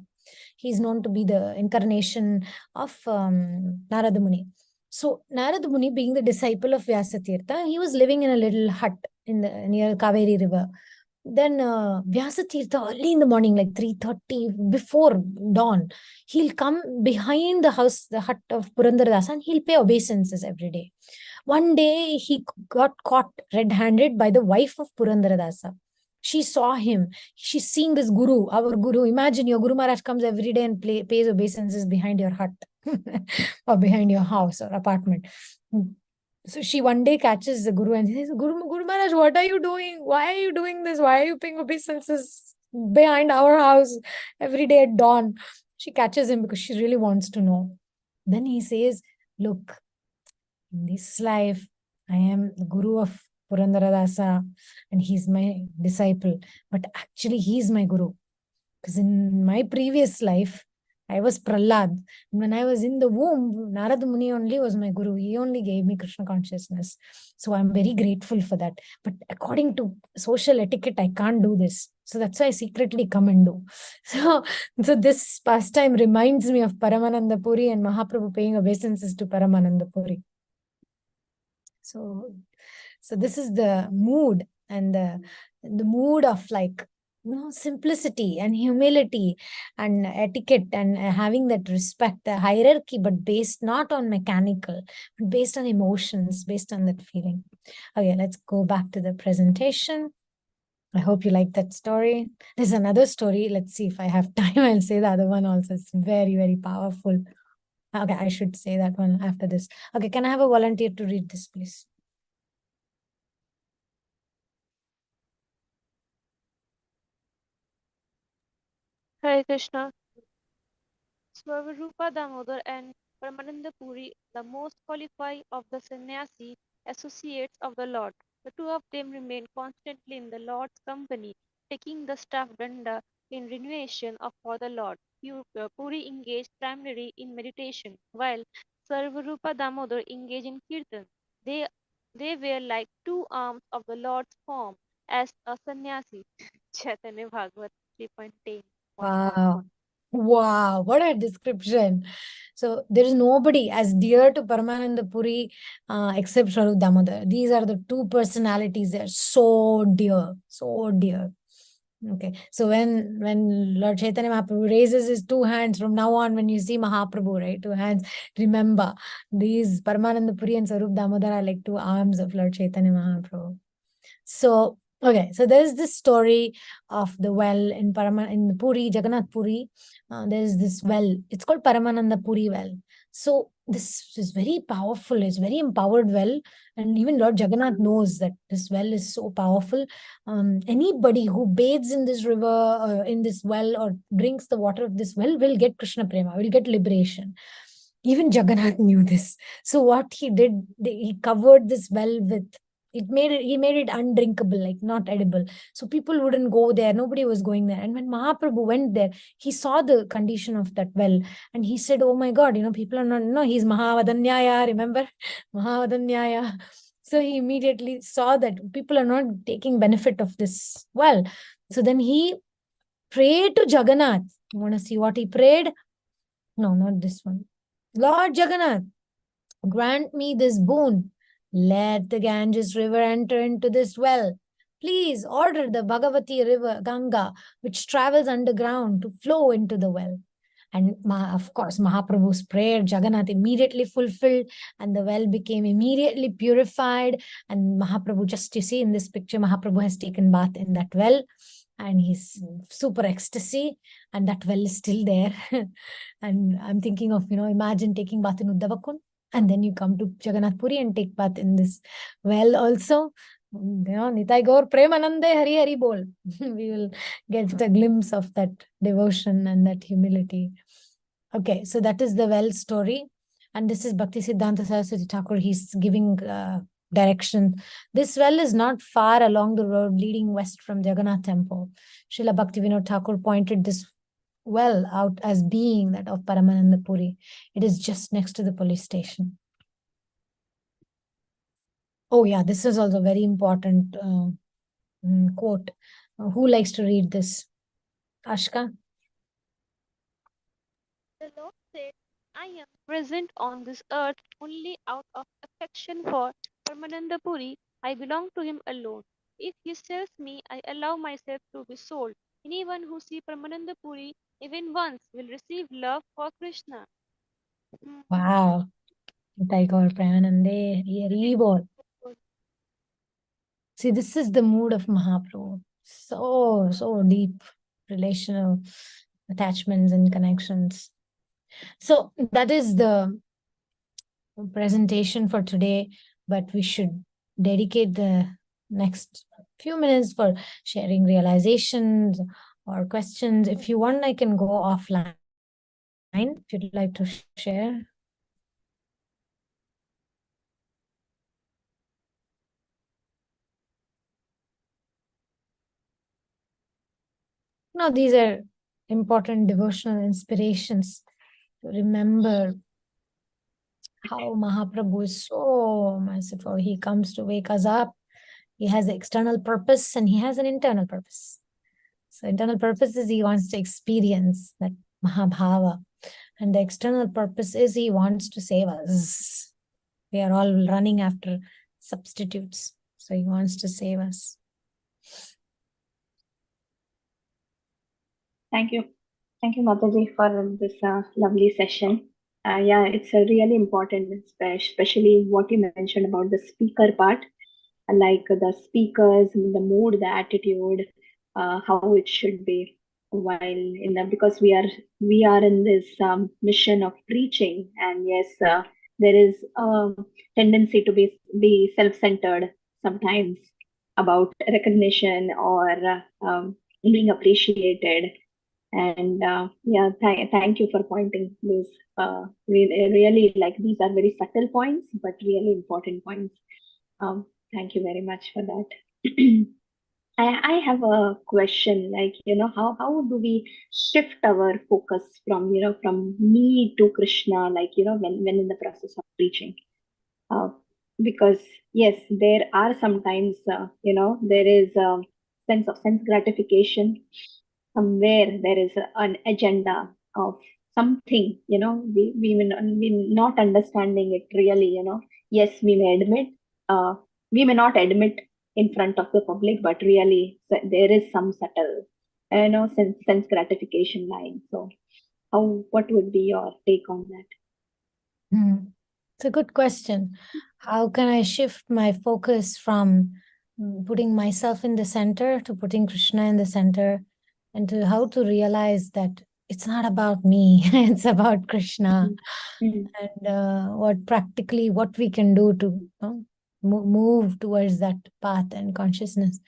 He is known to be the incarnation of Narada Muni. So Narada Muni, being the disciple of Vyasatirtha, he was living in a little hut near Kaveri river. Then Vyasatirtha, early in the morning, like 3:30, before dawn, he'll come behind the house, the hut of Purandaradasa, and he'll pay obeisances every day. One day, he got caught red-handed by the wife of Purandaradasa. She saw him. She's seeing this guru, our guru. Imagine your Guru Maharaj comes every day and pays obeisances behind your hut or behind your house or apartment. So she one day catches the guru and says, Guru Maharaj, what are you doing? Why are you doing this? Why are you paying obeisances behind our house every day at dawn? She catches him because she really wants to know. Then he says, look, in this life, I am the guru of Purandaradasa and he's my disciple. But actually, he's my guru. Because in my previous life, I was Prahlad. When I was in the womb, Narada Muni only was my guru. He only gave me Krishna consciousness. So I'm very grateful for that. But according to social etiquette, I can't do this. So that's why I secretly come and do. So this pastime reminds me of Paramananda Puri and Mahaprabhu paying obeisances to Paramananda Puri. So this is the mood and the mood of like simplicity and humility and etiquette and having that respect, the hierarchy, but based not on mechanical, but based on emotions, based on that feeling. Okay, let's go back to the presentation. I hope you like that story. There's another story. Let's see if I have time. I'll say the other one also. It's very, very powerful. Okay, I should say that one after this. Okay, can I have a volunteer to read this, please? Hare Krishna. Swarupa Damodar and Paramananda Puri, the most qualified of the sannyasi associates of the Lord. The two of them remain constantly in the Lord's company, taking the staff danda in renewation of for the Lord. Puri engaged primarily in meditation, while Sarvarupa Damodar engaged in kirtan. They, they were like two arms of the Lord's form as a sannyasi. Chaitanya Bhagavat 3.10.1. Wow. Wow, what a description. So there is nobody as dear to Paramananda Puri except Swarup Damodar. These are the two personalities that are so dear, so dear. Okay, so when Lord Chaitanya Mahaprabhu raises his two hands from now on, when you see Mahaprabhu, right, two hands, remember these Paramananda Puri and Swarup Damodar are like two arms of Lord Chaitanya Mahaprabhu. So okay, so there's this story of the well in Puri, Jagannath Puri. There's this well. It's called Paramananda Puri well. So this is very powerful. It's very empowered well, and even Lord Jagannath knows that this well is so powerful. Anybody who bathes in this river or in this well or drinks the water of this well will get Krishna Prema, will get liberation. Even Jagannath knew this. So what he did, he covered this well with he made it undrinkable, like not edible. So people wouldn't go there. Nobody was going there. And when Mahaprabhu went there, he saw the condition of that well. And he said, oh my God, people are not, no, he's Mahavadanyaya, remember? Mahavadanyaya. So he immediately saw that people are not taking benefit of this well. So then he prayed to Jagannath. You want to see what he prayed? No, not this one. Lord Jagannath, grant me this boon. Let the Ganges river enter into this well. Please order the Bhagavati river, Ganga, which travels underground, to flow into the well. And of course, Mahaprabhu's prayer, Jagannath immediately fulfilled, and the well became immediately purified. And Mahaprabhu, just you see in this picture, Mahaprabhu has taken bath in that well, and he's super ecstasy, and that well is still there. And I'm thinking of, imagine taking bath in Uddhava Kund, and then you come to Jagannath Puri and take bath in this well also. Nitai Gaur Premanande Hari Hari Bol. We will get a glimpse of that devotion and that humility. Okay, so that is the well story. And this is Bhakti Siddhanta Saraswati Thakur. He's giving direction. This well is not far along the road leading west from Jagannath Temple. Srila Bhaktivinoda Thakur pointed this well out as being that of Paramananda Puri. It is just next to the police station. Oh yeah, this is also very important quote. Who likes to read this? Ashka? The Lord said, I am present on this earth only out of affection for Paramananda Puri. I belong to him alone. If he sells me, I allow myself to be sold. Anyone who sees Paramananda Puri even once will receive love for Krishna. Wow. Nitai Gaur Premanande Hari Bol. See, this is the mood of Mahaprabhu. so deep relational attachments and connections. So that is the presentation for today, but we should dedicate the next few minutes for sharing realizations or questions. If you want, I can go offline if you'd like to share. No, these are important devotional inspirations to remember how Mahaprabhu is so merciful. He comes to wake us up. He has an external purpose and he has an internal purpose. So internal purpose is he wants to experience that Mahabhava. And the external purpose is he wants to save us. We are all running after substitutes. So he wants to save us. Thank you. Thank you, Mataji, for this lovely session. Yeah, it's a really important, especially what you mentioned about the speaker part, like the speakers, the mood, the attitude, how it should be. While in the, because we are in this mission of preaching, and yes, there is a tendency to be self-centered sometimes about recognition or being appreciated. And yeah, thank you for pointing those. Really, like, these are very subtle points, but really important points. Thank you very much for that. I have a question, like, how do we shift our focus from, from me to Krishna, like, when in the process of preaching? Uh, because yes, there are sometimes, there is a sense gratification. Somewhere there is an agenda of something, we not understanding it really, yes, uh, we may not admit in front of the public, but really there is some subtle, sense gratification lying. So what would be your take on that? It's a good question. How can I shift my focus from putting myself in the center to putting Krishna in the center, and to how to realize that it's not about me, it's about Krishna. Mm-hmm. And what we can do to move towards that path and consciousness.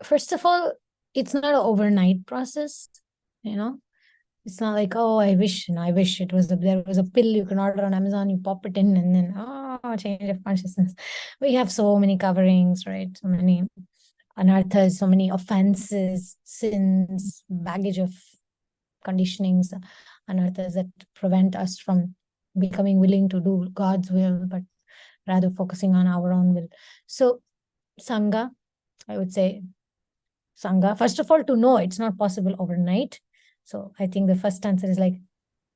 First of all, it's not an overnight process, it's not like, oh, I wish there was a pill you can order on Amazon, you pop it in, and then, change of consciousness. We have so many coverings, right? So many anarthas, so many offenses, sins, baggage of conditionings, anarthas that prevent us from becoming willing to do God's will, but rather focusing on our own will. So, Sangha, I would say, Sangha, first of all, to know it's not possible overnight. So I think the first answer is like,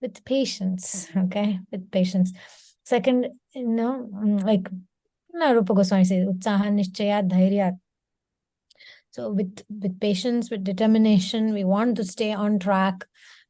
with patience, okay? With patience. Second, like Rupa Goswami says, Utsaha Nishchaya Dhairya. So with patience, with determination, we want to stay on track.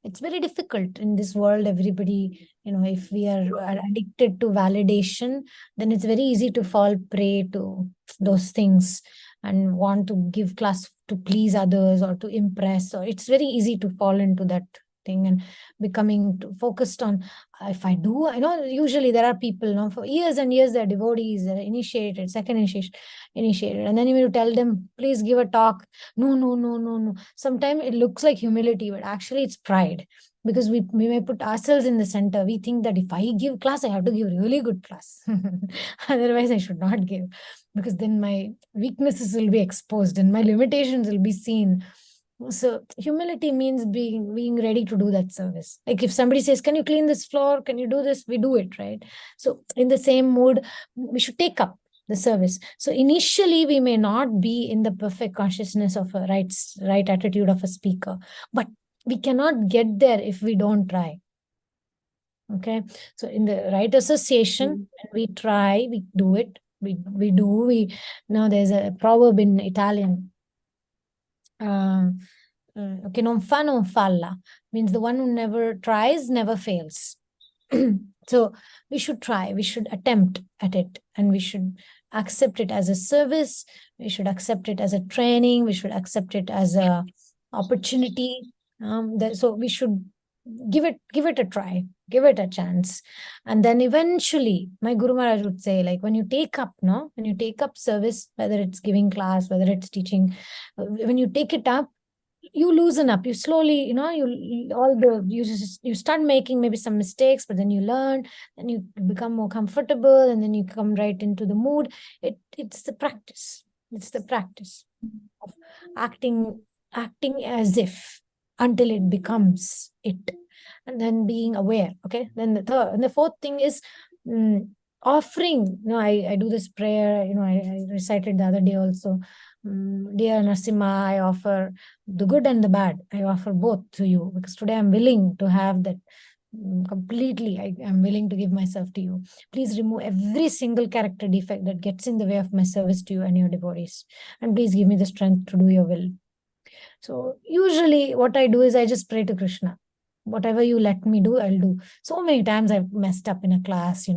It's very difficult in this world. Everybody, if we are addicted to validation, then it's very easy to fall prey to those things and want to give class to please others or to impress. Or it's very easy to fall into that thing and becoming focused on, if I do, usually there are people, for years and years, they're devotees, they're initiated, second initiated, and then you tell them, please give a talk. No, no, no, no, no. Sometimes it looks like humility, but actually it's pride, because we may put ourselves in the center. We think that if I give class, I have to give really good class. Otherwise I should not give, because then my weaknesses will be exposed and my limitations will be seen. So humility means being ready to do that service. Like if somebody says, can you clean this floor, can you do this, we do it, right? So in the same mood, we should take up the service. So initially we may not be in the perfect consciousness of a right attitude of a speaker, but we cannot get there if we don't try. Okay, so in the right association, we try, we do it, we now there's a proverb in Italian, che non fa non falla, means the one who never tries never fails. So we should try, we should attempt at it, and we should accept it as a service. We should accept it as a training. We should accept it as a opportunity. So we should give it a try, give it a chance. And then eventually my Guru Maharaj would say, like, when you take up service, whether it's giving class, whether it's teaching, when you take it up, you loosen up, you slowly, you start making maybe some mistakes, but then you learn, and you become more comfortable, and then you come right into the mood. It's the practice, of acting as if, until it becomes it, and then being aware. Okay, then the fourth thing is offering. I do this prayer, I recited the other day also. Dear Narasimha, I offer the good and the bad. I offer both to you, because today I'm willing to have that completely. I am willing to give myself to you. Please remove every single character defect that gets in the way of my service to you and your devotees, and please give me the strength to do your will. So usually what I do is I just pray to Krishna. Whatever you let me do, I'll do. So many times I've messed up in a class,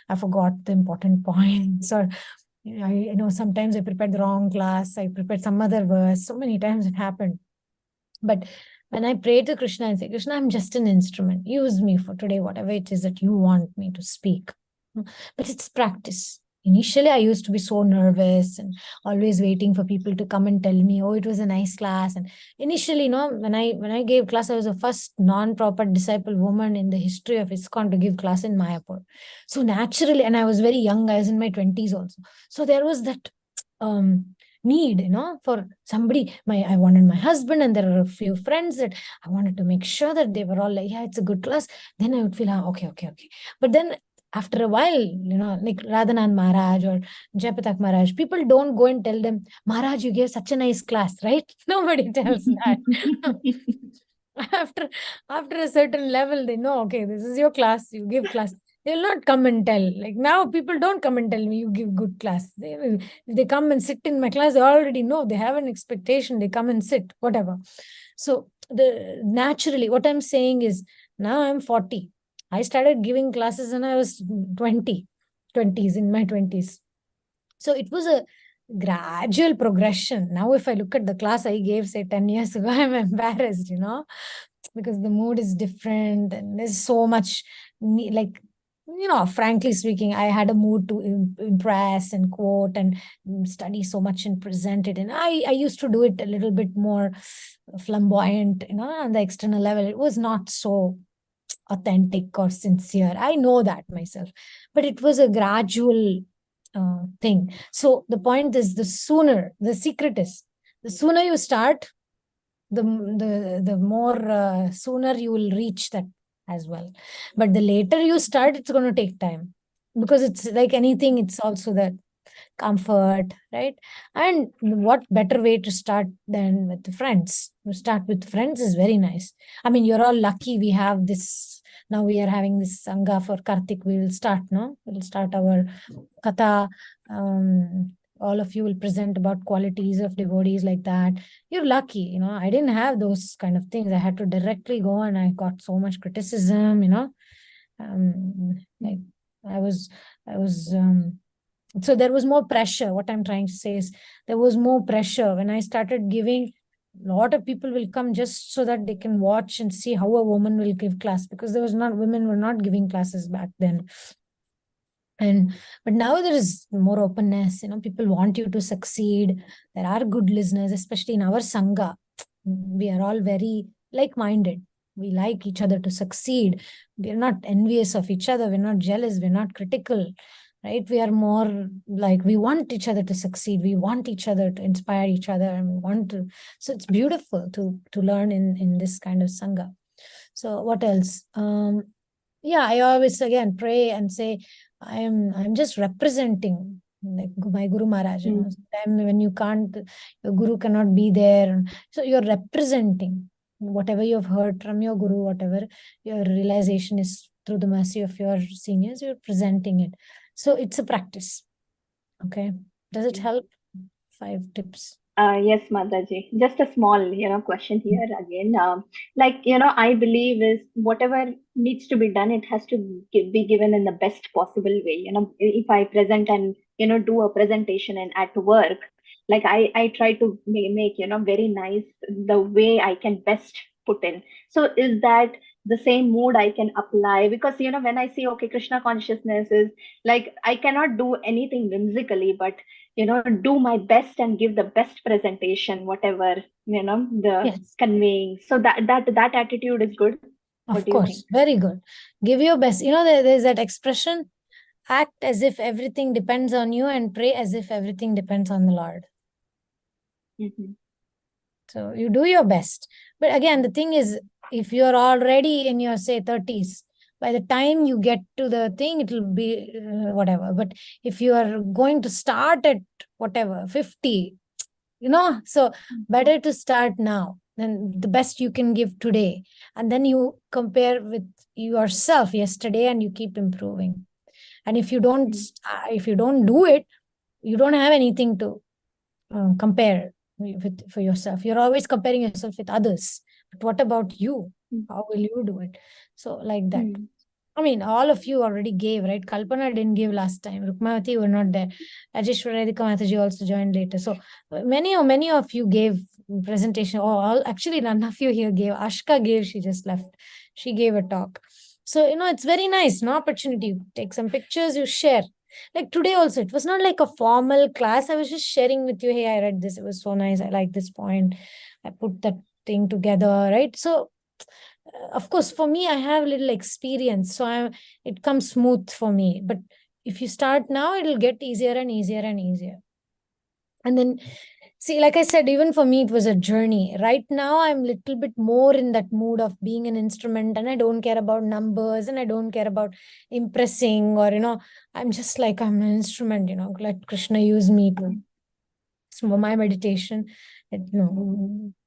I forgot the important points, or sometimes I prepared the wrong class, I prepared some other verse. So many times it happened. But when I pray to Krishna and say, Krishna, I'm just an instrument. Use me for today, whatever it is that you want me to speak. But it's practice. Initially, I used to be so nervous and always waiting for people to come and tell me, oh, it was a nice class. And initially, when I gave class, I was the first non-proper disciple woman in the history of ISKCON to give class in Mayapur. So naturally, and I was very young, I was in my 20s also. So there was that need, for somebody. I wanted my husband, and there were a few friends that I wanted to make sure that they were all like, yeah, it's a good class. Then I would feel, okay. But then after a while, like Radhanand Maharaj or Jayapatak Maharaj, people don't go and tell them, Maharaj, you gave such a nice class, right? Nobody tells that. After a certain level, they know, okay, this is your class, you give class. They'll not come and tell. Like now, people don't come and tell me you give good class. If they come and sit in my class, they already know. They have an expectation. They come and sit, whatever. So naturally, what I'm saying is, now I'm 40. I started giving classes when I was 20s, in my 20s. So it was a gradual progression. Now, if I look at the class I gave, say, 10 years ago, I'm embarrassed, because the mood is different, and there's so much, like, frankly speaking, I had a mood to impress and quote and study so much and present it. And I used to do it a little bit more flamboyant, on the external level. It was not so authentic or sincere. I know that myself, but it was a gradual thing. So the point is, the secret is, the sooner you start, the more sooner you will reach that as well. But the later you start, it's going to take time, because it's like anything, it's also that comfort, right? And what better way to start than with friends? To start with friends is very nice. I mean, you're all lucky we have this. Now we are having this Sangha for Kartik. We will start, no? We'll start our Katha. All of you will present about qualities of devotees like that. You're lucky, I didn't have those kind of things. I had to directly go, and I got so much criticism, like I was so there was more pressure. What I'm trying to say is, there was more pressure when I started giving. A lot of people will come just so that they can watch and see how a woman will give class, because women were not giving classes back then. But now there is more openness. People want you to succeed. There are good listeners, especially in our Sangha. We are all very like-minded. We like each other to succeed. We are not envious of each other. We're not jealous. We're not critical, right? We are more like, we want each other to succeed. We want each other to inspire each other, and we want to. So it's beautiful to learn in this kind of Sangha. So what else? Yeah, I always again pray and say, I'm just representing, like my Guru Maharaj. Sometimes when you can't, your Guru cannot be there, so you're representing whatever you have heard from your Guru, whatever your realization is through the mercy of your seniors, you're presenting it. So it's a practice. Okay, does it help? 5 tips. Yes, Mataji. Just a small, question here again. I believe is whatever needs to be done, it has to be given in the best possible way. If I present and, do a presentation and at work, like I try to make, very nice the way I can best put in. So is that the same mood I can apply? Because, when I say, okay, Krishna consciousness is like, I cannot do anything whimsically, but do my best and give the best presentation, whatever the Yes, conveying. So that attitude is good. What of do you think? course. Very good. Give your best. There's that expression, act as if everything depends on you and pray as if everything depends on the Lord. Mm-hmm. So you do your best. But again, the thing is, if you're already in your, say, 30s, by the time you get to the thing, it'll be whatever. But if you are going to start at whatever, 50, so better to start now than the best you can give today. And then you compare with yourself yesterday and you keep improving. And if you don't, if you don't do it, you don't have anything to compare for yourself. You're always comparing yourself with others. But what about you? How will you do it? So like that. Mm-hmm. I mean, all of you already gave, right? Kalpana didn't give last time. Rukmavati were not there. Ajeshwara Radhika Mataji also joined later. So many of you gave presentation. Actually, none of you here gave. Ashka gave, she just left. She gave a talk. So, it's very nice, no opportunity. You take some pictures, you share. Like today also, it was not like a formal class. I was just sharing with you, hey, I read this. It was so nice. I like this point. I put that thing together, right? So of course, for me, I have a little experience, so it comes smooth for me. But if you start now, it'll get easier and easier and easier. And then, see, like I said, even for me, it was a journey. Right now, I'm a little bit more in that mood of being an instrument, and I don't care about numbers, and I don't care about impressing, or I'm just like, I'm an instrument. Let Krishna use me to my meditation.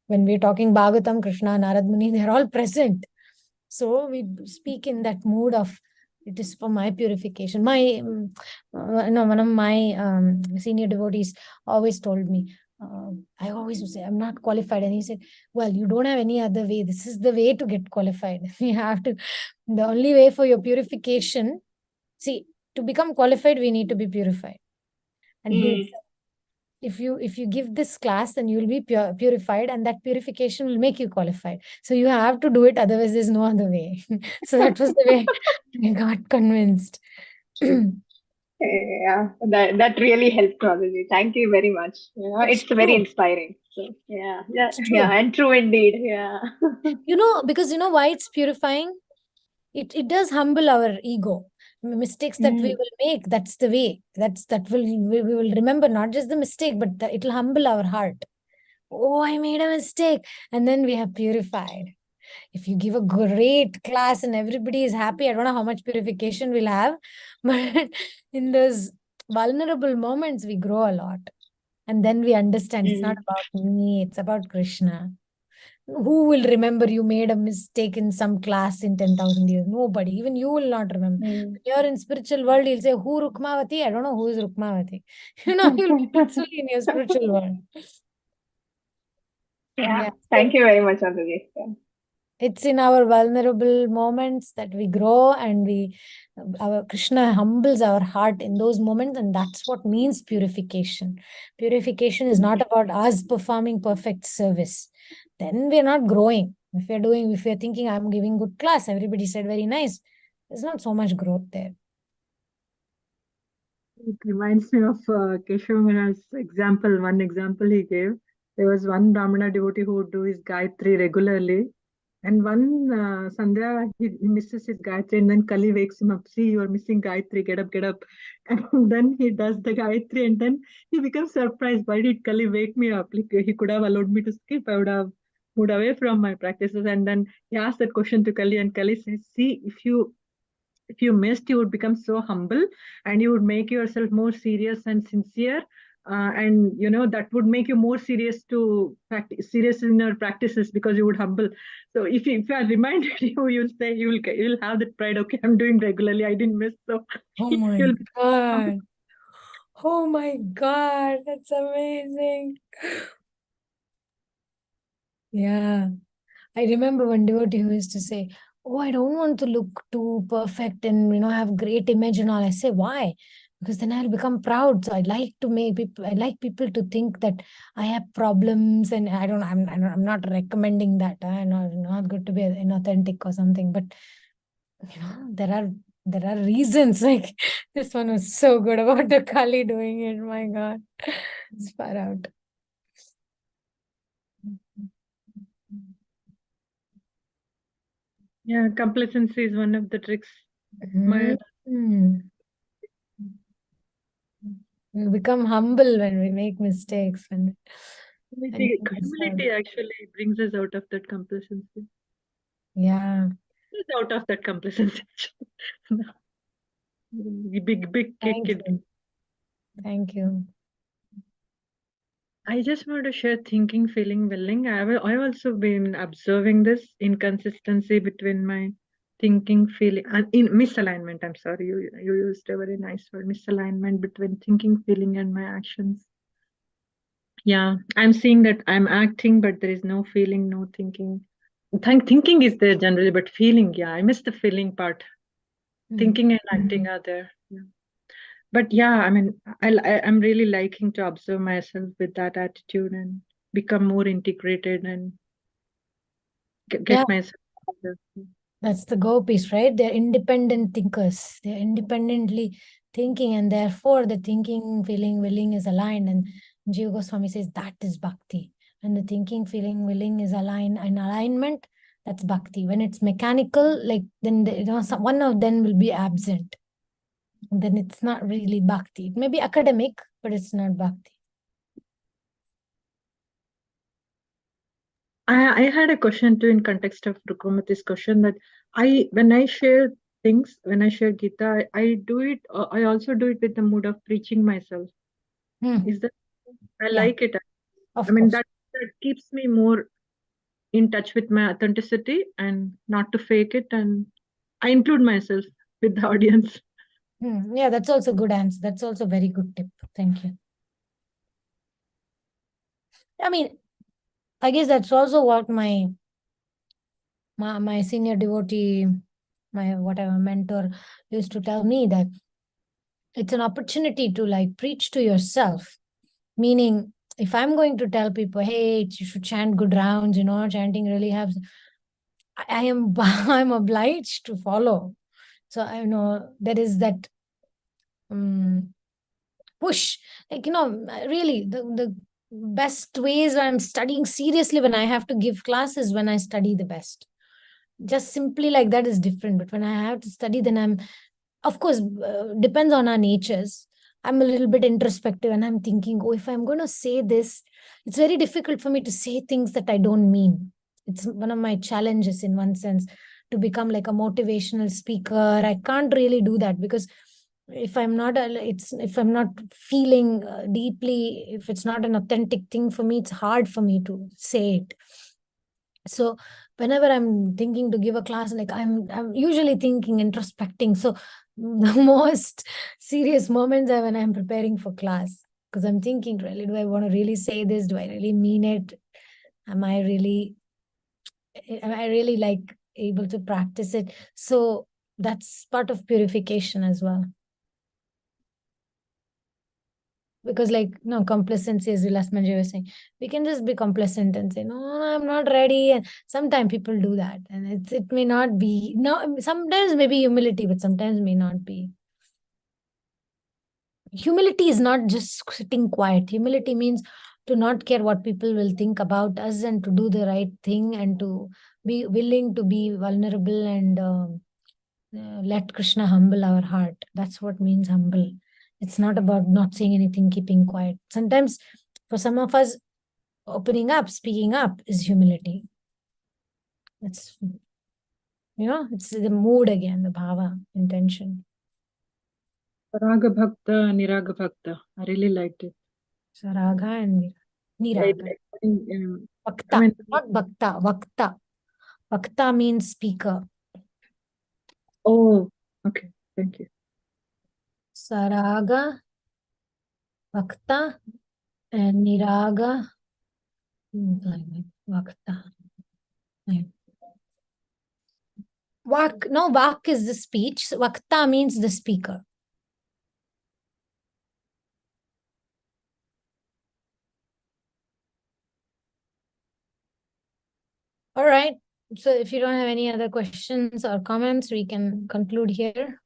When we're talking Bhagavatam, Krishna, Narad Muni, they're all present. So we speak in that mood of, it is for my purification. One of my senior devotees always told me, I always would say, I'm not qualified. And he said, well, you don't have any other way. This is the way to get qualified. You have to, the only way for your purification, see, to become qualified, we need to be purified. And he, if you give this class, then you will be purified, and that purification will make you qualified. So you have to do it, otherwise there's no other way. So that was the way I got convinced. Yeah, that really helped, Prabhuji. Thank you very much. It's It's very true. inspiring. So It's true. and true indeed. Yeah. Because why it's purifying? It does humble our ego. Mistakes that we will make, that's the way. We will remember not just the mistake, but it'll humble our heart. Oh, I made a mistake. And then we have purified. If you give a great class and everybody is happy, I don't know how much purification we'll have, but in those vulnerable moments, we grow a lot. And then we understand it's not about me, it's about Krishna. Who will remember you made a mistake in some class in 10,000 years? Nobody. Even you will not remember. When you're in spiritual world, you'll say, who Rukmavati? I don't know who is Rukmavati. You'll be peacefully in your spiritual world. Yeah. Yeah. Thank you very much, Aditi. It's in our vulnerable moments that we grow, and our Krishna humbles our heart in those moments, and that's what means purification. Purification is not about us performing perfect service. Then we're not growing. If we're thinking I'm giving good class, everybody said very nice, there's not so much growth there. It reminds me of Keshav Mehra's example. One example he gave. There was one Brahmana devotee who would do his Gayatri regularly. And one Sandhya, he misses his Gayatri, and then Kali wakes him up. See, you are missing Gayatri, get up, get up. And then he does the Gayatri, and then he becomes surprised. Why did Kali wake me up? Like, he could have allowed me to skip. I would have moved away from my practices. And then he asked that question to Kali, and Kali says, see, if you missed, you would become so humble, and you would make yourself more serious and sincere, and that would make you more serious serious in your practices, because you would humble. So if I reminded you, you'll say, you'll have that pride. Okay, I'm doing regularly, I didn't miss. So Oh my you'll God. Oh my God, that's amazing. Yeah. I remember one devotee who used to say, "Oh, I don't want to look too perfect and have great image and all." I say, "Why?" Because then I'll become proud. So I like people to think that I have problems, and I'm not recommending that. I'm not good to be inauthentic or something. But there are reasons. Like this one was so good about the Kali doing it. My God, it's far out. Yeah, complacency is one of the tricks. My Mm. We become humble when we make mistakes. And humility actually brings us out of that complacency. Yeah. Us out of that complacency. Big kick Thank it. you. Thank you. I just want to share thinking, feeling, willing. I've also been observing this inconsistency between my thinking, feeling, and in misalignment. I'm sorry, you used a very nice word, misalignment between thinking, feeling, and my actions. Yeah, I'm seeing that I'm acting, but there is no feeling, no thinking. Thinking is there generally, but feeling, yeah, I miss the feeling part. Thinking and acting are there. Yeah. But yeah, I mean, I'm really liking to observe myself with that attitude and become more integrated and Yeah, get myself together. that's the gopis, right? They're independent thinkers. They're independently thinking, and therefore the thinking, feeling, willing is aligned. And Jiva Goswami says that is bhakti. When the thinking, feeling, willing is aligned in alignment, that's bhakti. When it's mechanical, like then one of them will be absent. And then it's not really bhakti. It may be academic, but it's not bhakti. I had a question too in context of Rukumati's question that when I share things, when I share Gita, I do it. I also do it with the mood of preaching myself. Is that I Yeah, like it? of I mean course. that keeps me more in touch with my authenticity and not to fake it, and I include myself with the audience. Yeah, that's also a good answer. That's also a very good tip. Thank you. I mean, I guess that's also what my senior devotee, my whatever mentor used to tell me, that it's an opportunity to like preach to yourself. Meaning, if I'm going to tell people, hey, you should chant good rounds, chanting really helps, I am I'm obliged to follow. So I know there is that push. Like, really the best ways I'm studying seriously when I have to give classes, when I study the best. Just simply like that is different. But when I have to study, then I'm, of course, depends on our natures. I'm a little bit introspective and I'm thinking, oh, if I'm going to say this, it's very difficult for me to say things that I don't mean. It's one of my challenges in one sense, to become like a motivational speaker. I can't really do that because if I'm not feeling deeply, if it's not an authentic thing for me, it's hard for me to say it. So whenever I'm thinking to give a class, like I'm usually thinking, introspecting. So the most serious moments are when I'm preparing for class, because I'm thinking, really, do I want to really say this? Do I really mean it? am i really am I really like able to practice it? So that's part of purification as well. Because like, no, complacency, as Vilas Manjay was saying, we can just be complacent and say, no, I'm not ready. And sometimes people do that, and it may not be, no, sometimes maybe humility, but sometimes may not be. Humility is not just sitting quiet. Humility means to not care what people will think about us, and to do the right thing, and to be willing to be vulnerable, and let Krishna humble our heart. That's what means humble. It's not about not saying anything, keeping quiet. Sometimes for some of us, opening up, speaking up is humility. It's, it's the mood again, the bhava, intention. Raga Bhakta, Niraga Bhakta. I really liked it. So raga and niraga. I mean, Not bhakta, vakta. Vakta means speaker. oh, okay. Thank you. Saraga Vakta and Niraga. Vakta. Vak, no, Vak is the speech. Vakta means the speaker. All right. So if you don't have any other questions or comments, we can conclude here.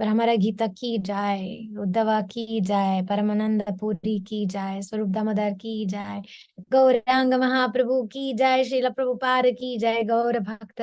हमारा गीता की जाय, उद्धवा की जाय, परमानंद पुरी की जाय, स्वरूप दामोदर की जाय, गौरांग महाप्रभु की जाय, श्रील प्रभुपाद की जाय, गौर भक्त